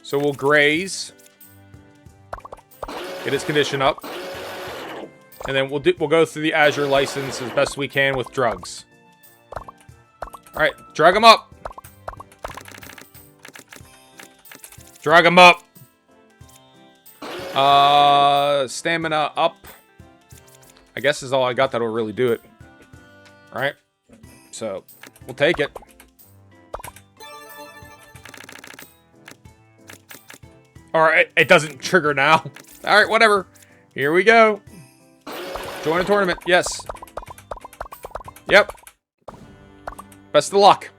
So we'll graze, get his condition up, and then we'll go through the Azure license as best we can with drugs. All right, drug him up. Drag him up. Stamina up. I guess is all I got that'll really do it. All right. So, we'll take it. Alright, it doesn't trigger now. Alright, whatever. Here we go. Join a tournament. Yes. Yep. Best of luck.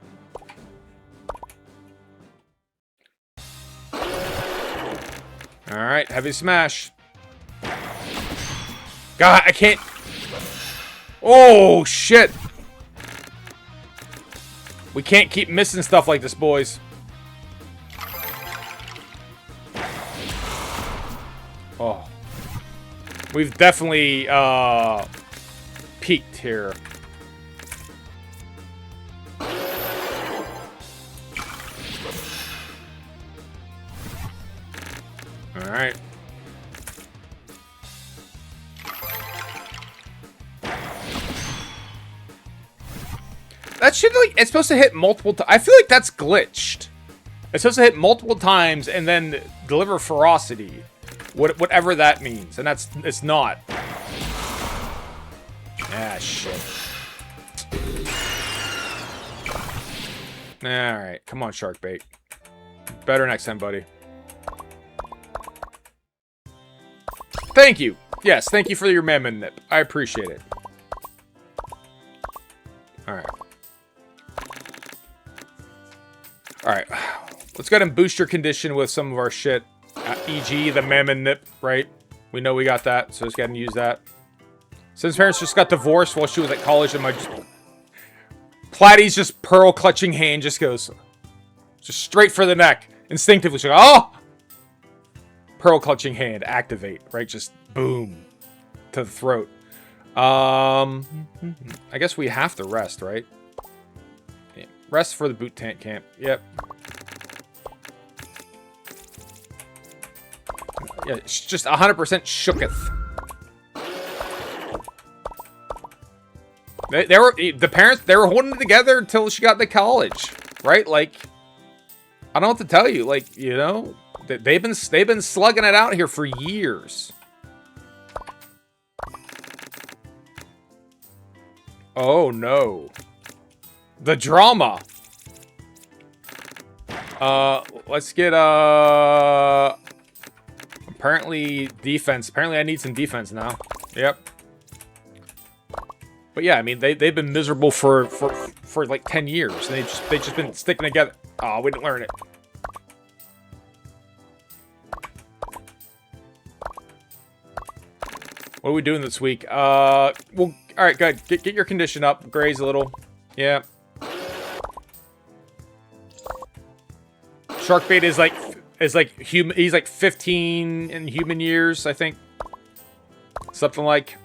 Alright, heavy smash. God, I can't... Oh, shit. We can't keep missing stuff like this, boys. Oh. We've definitely, peaked here. Alright. That shit, like, it's supposed to hit multiple times. I feel like that's glitched. It's supposed to hit multiple times and then deliver ferocity. Whatever that means. And it's not. Ah, shit. Alright, come on, shark bait. Better next time, buddy. Thank you. Yes, thank you for your Mamon nip. I appreciate it. Alright. Alright. Let's go ahead and boost your condition with some of our shit. E.g. the Mamon nip, right? We know we got that, so let's go ahead and use that. Since parents just got divorced while she was at college, and my... Platy's just pearl clutching hand just goes... Just straight for the neck. Instinctively, she goes, oh! Pearl clutching hand, activate, right? Just boom. To the throat. I guess we have to rest, right? Yeah. Rest for the boot camp. Yep. Yeah, it's just 100% shooketh. They were the parents. They were holding it together until she got to college, right? Like, I don't know what to tell you. Like, you know, they've been slugging it out here for years. Oh no, the drama. Let's get apparently defense. Apparently I need some defense now. Yep. But yeah, I mean they've been miserable for like 10 years. And they've just been sticking together. Oh, we didn't learn it. What are we doing this week? Well, all right, good. Get your condition up. Graze a little. Yeah. Sharkbait is like human. He's like 15 in human years, I think. Something like.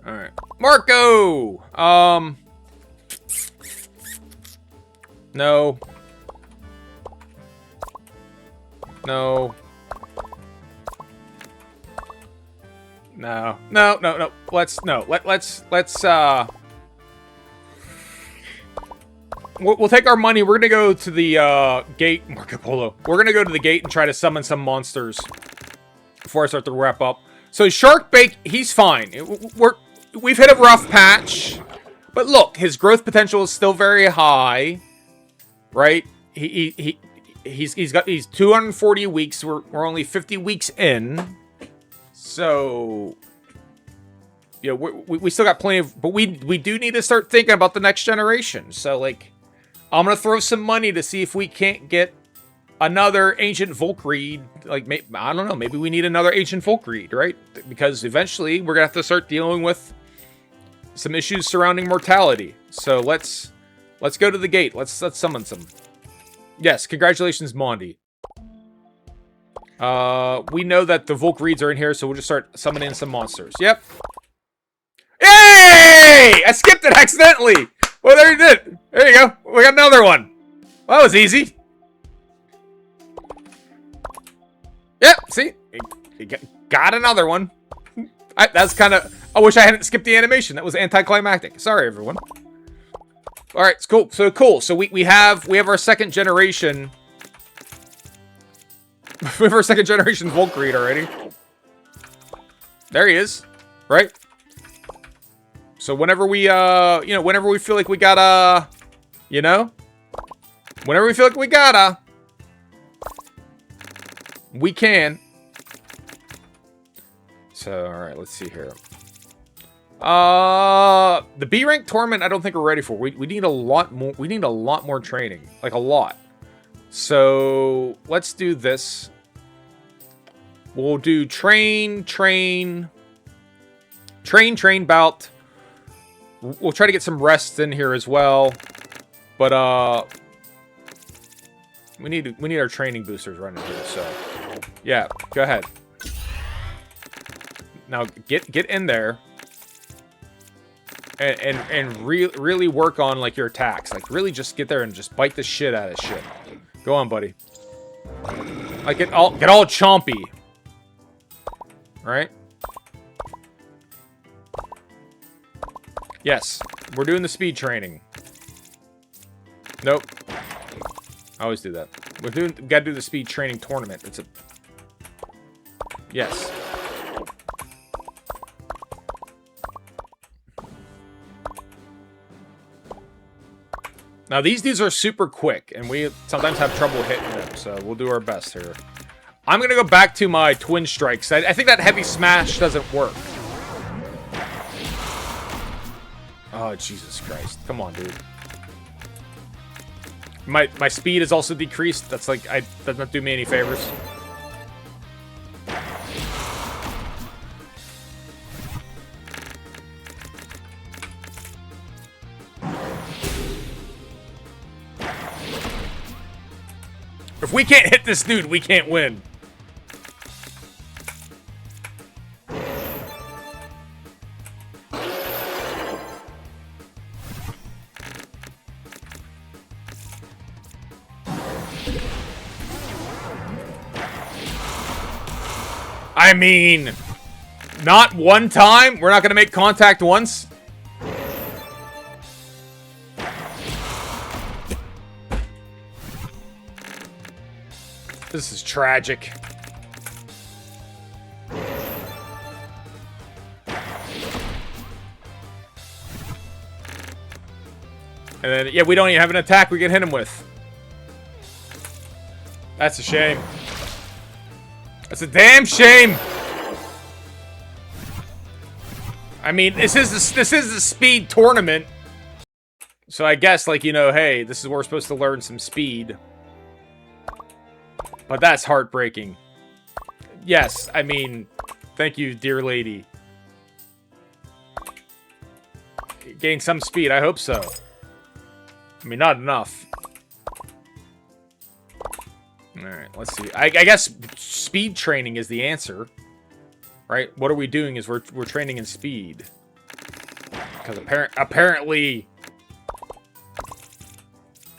All right, Marco. No. No. No. Let's we'll take our money. We're gonna go to the gate, Marco Polo. We're gonna go to the gate and try to summon some monsters before I start to wrap up. So Sharkbait, he's fine. We've hit a rough patch, but look, his growth potential is still very high, right? He's 240 weeks. We're only 50 weeks in. So, you know, we still got plenty of... But we do need to start thinking about the next generation. So, like, I'm going to throw some money to see if we can't get another ancient Volkreid. Like, I don't know. Maybe we need another ancient Volkreid, right? Because eventually we're going to have to start dealing with some issues surrounding mortality. So, let's go to the gate. Let's summon some. Yes, congratulations, Mondi. We know that the Volkreids are in here, so we'll just start summoning some monsters. Yep. Hey! I skipped it accidentally! Well, there you did. There you go. We got another one. Well, that was easy. Yep, see? You got another one. That's kind of... I wish I hadn't skipped the animation. That was anticlimactic. Sorry, everyone. Alright, it's cool. So, cool. So, we have our second generation... We have our second generation Volkreid already. There he is. Right? So whenever we, whenever we feel like we gotta, whenever we feel like we gotta, we can. So, alright, let's see here. The B rank tournament I don't think we're ready for. We need a lot more, training. Like, a lot. So, let's do this. We'll do train, bout. We'll try to get some rests in here as well. But, we need our training boosters running here, so. Yeah, go ahead. Now, get in there. And really work on, like, your attacks. Like, really just get there and just bite the shit out of shit. Go on, buddy. Like, get all chompy. Right? Yes. We're doing the speed training. Nope. I always do that. We gotta do the speed training tournament. It's a... Yes. Now, these dudes are super quick, and we sometimes have trouble hitting them, so we'll do our best here. I'm going to go back to my twin strikes. I think that heavy smash doesn't work. Oh, Jesus Christ. Come on, dude. My speed is also decreased. That's like, does not do me any favors. If we can't hit this dude, we can't win. I mean, not one time? We're not going to make contact once? This is tragic. And then, yeah, we don't even have an attack we can hit him with. That's a shame. That's a damn shame. I mean, this is the speed tournament. So I guess, like, hey, this is where we're supposed to learn some speed. But that's heartbreaking. Yes, I mean, thank you, dear lady. Gain some speed, I hope so. I mean, not enough. Alright, let's see. I guess speed training is the answer. Right? What are we doing is we're training in speed. Because apparently...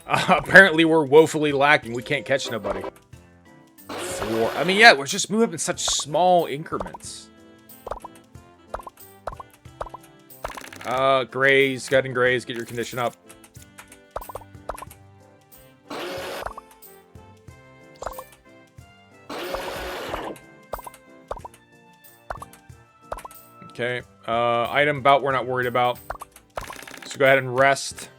apparently we're woefully lacking. We can't catch nobody. I mean, yeah, we're just moving in such small increments. Graze. Go ahead and graze. Get your condition up. Okay. Item bout we're not worried about. So go ahead and rest.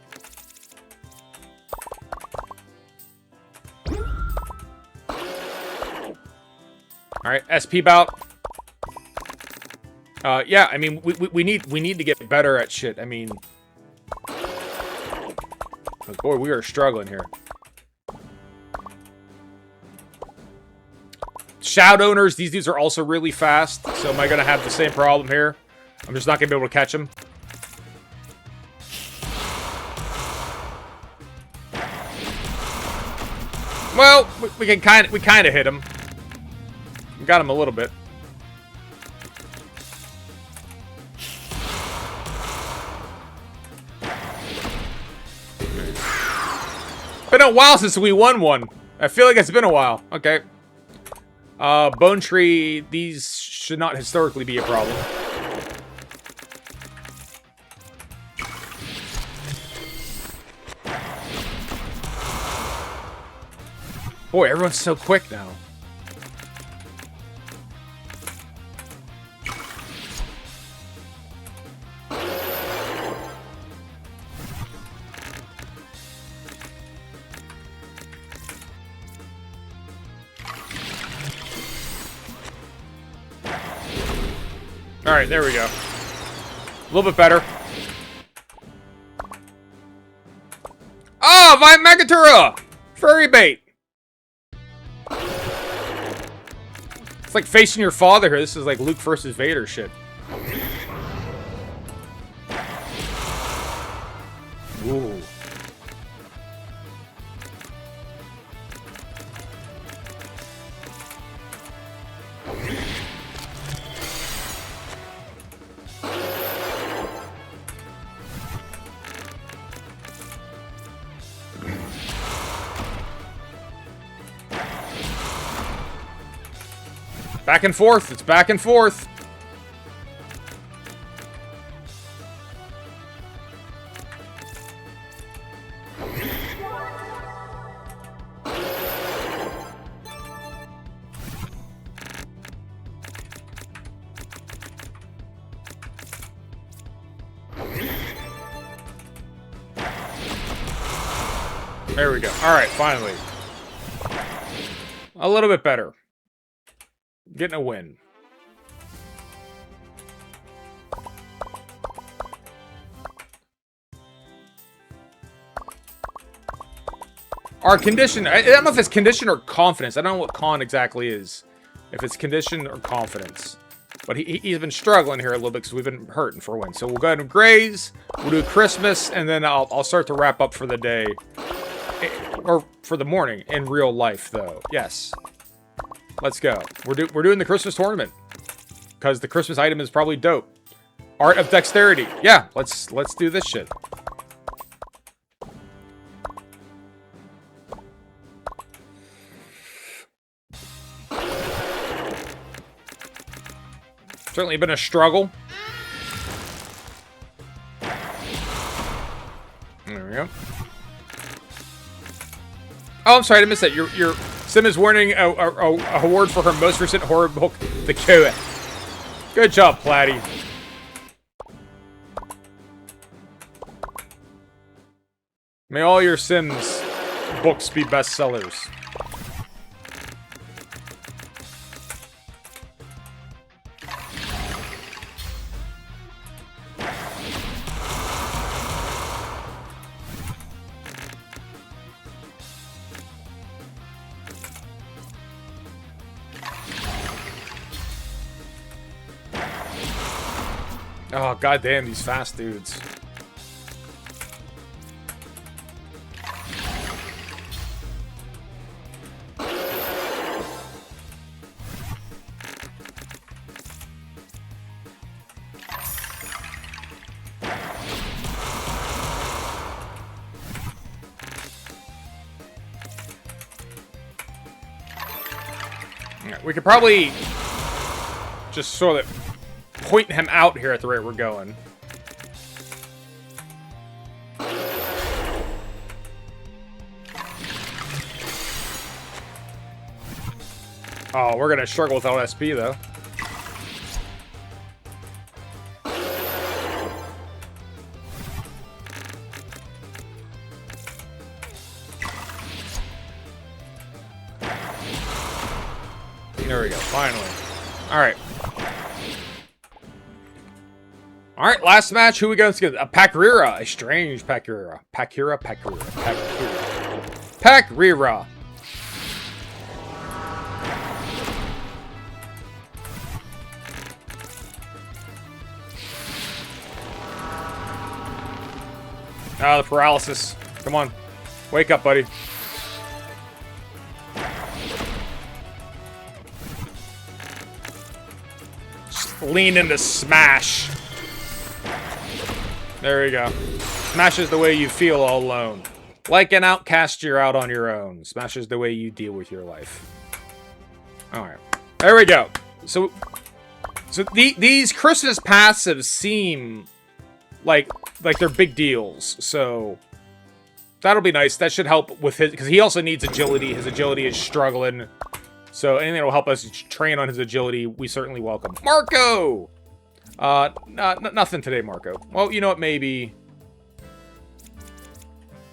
Alright, SP bout. Yeah, I mean, we need to get better at shit. I mean... boy, we are struggling here. Shout owners, these dudes are also really fast. So am I going to have the same problem here? I'm just not going to be able to catch them. Well, we kind of hit him. We got him a little bit. Been a while since we won one. I feel like it's been a while. Okay. Bone tree, these should not historically be a problem. Boy, everyone's so quick now. Alright, there we go. A little bit better. Oh, my Megatura! Furry bait! It's like facing your father here. This is like Luke versus Vader shit. Ooh. Back and forth. It's back and forth. There we go. All right, finally. A little bit better. Getting a win. Our condition, I don't know if it's condition or confidence. I don't know what con exactly is. If it's condition or confidence. But he's been struggling here a little bit because we've been hurting for a win. So we'll go ahead and graze. We'll do Christmas, and then I'll start to wrap up for the day. Or for the morning in real life, though. Yes. Let's go. We're doing the Christmas tournament. Because the Christmas item is probably dope. Art of Dexterity. Yeah, let's do this shit. Certainly been a struggle. There we go. Oh, I'm sorry, I missed that. Your Sim is winning a award for her most recent horror book, The Cure. Good job, Platty. May all your Sims books be bestsellers. Oh, goddamn, these fast dudes. We could probably just sort of point him out here at the rate we're going. Oh, we're gonna struggle without SP though. There we go, finally. Alright. Alright, last match. Who we going to get? A Pakrira. A strange Pakrira. Pakrira. Pakrira. Ah, the paralysis. Come on. Wake up, buddy. Just lean into smash. There we go. Smash is the way you feel all alone. Like an outcast, you're out on your own. Smash is the way you deal with your life. Alright. There we go. So these Christmas passives seem like they're big deals. So that'll be nice. That should help with his, because he also needs agility. His agility is struggling. So anything that will help us train on his agility, we certainly welcome. Marco! Nothing today, Marco. Well, you know what, maybe...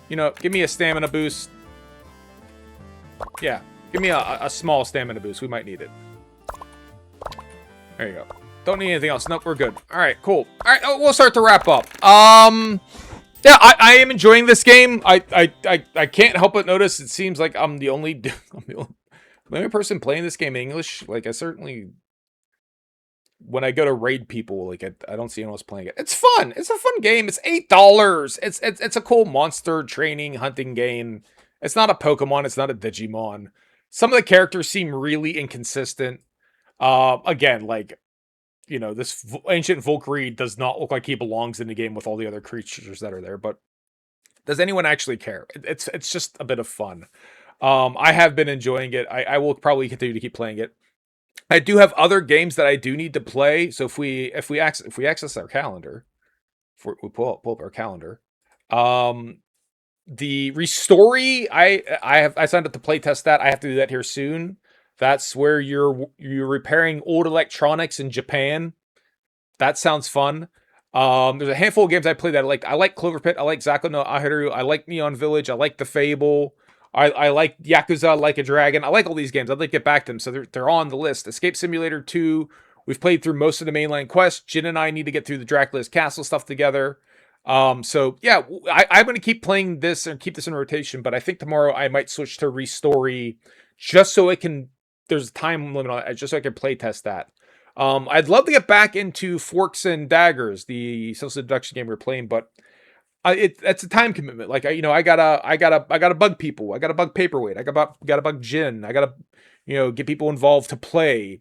You know, give me a stamina boost. Yeah, give me a small stamina boost. We might need it. There you go. Don't need anything else. Nope, we're good. All right, cool. All right, we'll start to wrap up. Yeah, I am enjoying this game. I can't help but notice it seems like I'm the only the only person playing this game in English. Like, I certainly, when I go to raid people, like I don't see anyone else playing it. It's fun. It's a fun game. It's $8. It's a cool monster training hunting game. It's not a Pokemon. It's not a Digimon. Some of the characters seem really inconsistent. Again, like, you know, this ancient Volkreid does not look like he belongs in the game with all the other creatures that are there. But does anyone actually care? It's just a bit of fun. I have been enjoying it. I will probably continue to keep playing it. I do have other games that I do need to play. So if we access our calendar, if we pull up our calendar, the Restory, I signed up to play test that. I have to do that here soon. That's where you're repairing old electronics in Japan. That sounds fun. There's a handful of games I played that I liked. I like Clover Pit. I like Zako no Ahiru. I like Neon Village. I like The Fable. I like Yakuza, Like a Dragon. I like all these games. I'd like to get back to them, so they're on the list. Escape Simulator 2. We've played through most of the mainline quests. Jin and I need to get through the Dracula's Castle stuff together. So yeah, I'm going to keep playing this and keep this in rotation, but I think tomorrow I might switch to Restory just so it can, there's a time limit on it, just so I can play test that. I'd love to get back into Forks and Daggers, the social deduction game we were playing, but it's a time commitment. Like, I gotta bug people. I gotta bug Paperweight. I gotta bug Jin. I gotta, get people involved to play.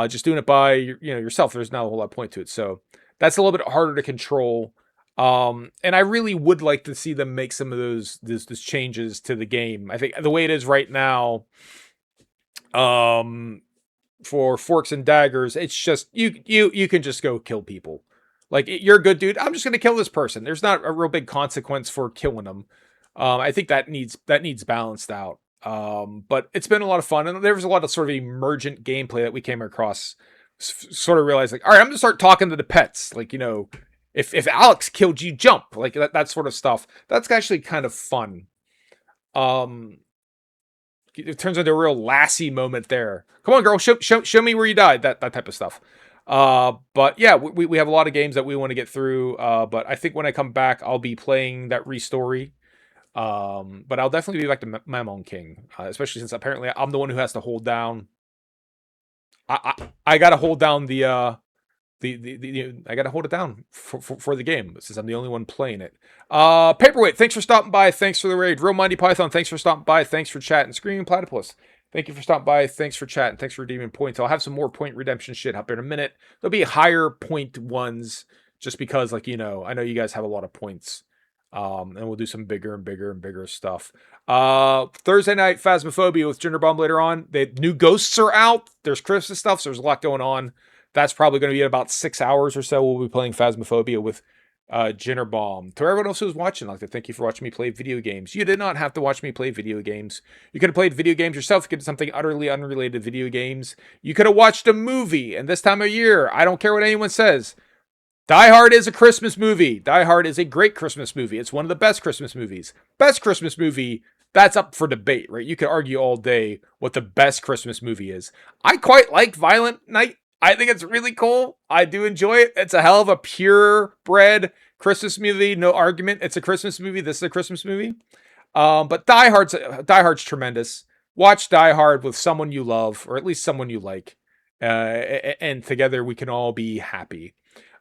Just doing it by, yourself. There's not a whole lot of point to it. So that's a little bit harder to control. And I really would like to see them make some of those changes to the game. I think the way it is right now, for Forks and Daggers, it's just you can just go kill people. Like, you're a good dude. I'm just gonna kill this person. There's not a real big consequence for killing them. I think that needs balanced out. But it's been a lot of fun, and there was a lot of sort of emergent gameplay that we came across. Sort of realized, like, all right, I'm gonna start talking to the pets. Like, if Alex killed you, jump, like that sort of stuff. That's actually kind of fun. It turns into a real Lassie moment there. Come on, girl, show me where you died. That type of stuff. But yeah, we have a lot of games that we want to get through. But I think when I come back, I'll be playing that Restory. But I'll definitely be back to Mamon King, especially since apparently I'm the one who has to hold down. I gotta hold down the I gotta hold it down for the game since I'm the only one playing it. Paperweight, thanks for stopping by. Thanks for the raid. Real Mindy Python, thanks for stopping by. Thanks for chatting. Screaming Platypus, thank you for stopping by. Thanks for chatting. Thanks for redeeming points. I'll have some more point redemption shit up in a minute. There'll be higher point ones just because, like, I know you guys have a lot of points. And we'll do some bigger and bigger and bigger stuff. Thursday night Phasmophobia with Jinder Bomb later on. The new ghosts are out. There's Christmas stuff, so there's a lot going on. That's probably going to be in about 6 hours or so. We'll be playing Phasmophobia with Jinder Bomb. To everyone else who's watching, I'd like to thank you for watching me play video games. You did not have to watch me play video games. You could have played video games yourself. You could have something utterly unrelated to video games. You could have watched a movie. And this time of year, I don't care what anyone says, Die Hard is a Christmas movie. Die Hard is a great Christmas movie. It's one of the best Christmas movies. Best Christmas movie, that's up for debate, right? You could argue all day what the best Christmas movie is. I quite like Violent Night. I think it's really cool. I do enjoy it. It's a hell of a purebred Christmas movie. No argument. It's a Christmas movie. This is a Christmas movie. But Die Hard's tremendous. Watch Die Hard with someone you love, or at least someone you like. And together we can all be happy.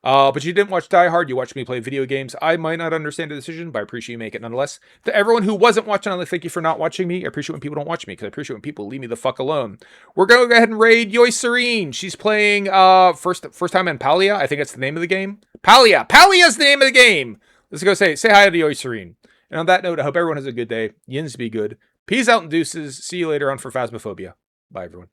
But you didn't watch Die Hard, you watched me play video games. I might not understand the decision, but I appreciate you make it nonetheless. To everyone who wasn't watching, I'd like to thank you for not watching me. I appreciate when people don't watch me, because I appreciate when people leave me the fuck alone. We're going to go ahead and raid Yoi Serene. She's playing first time in Palia. I think that's the name of the game. Palia! Palia's the name of the game! Let's go say hi to Yoi Serene. And on that note, I hope everyone has a good day. Yins be good. Peace out and deuces. See you later on for Phasmophobia. Bye, everyone.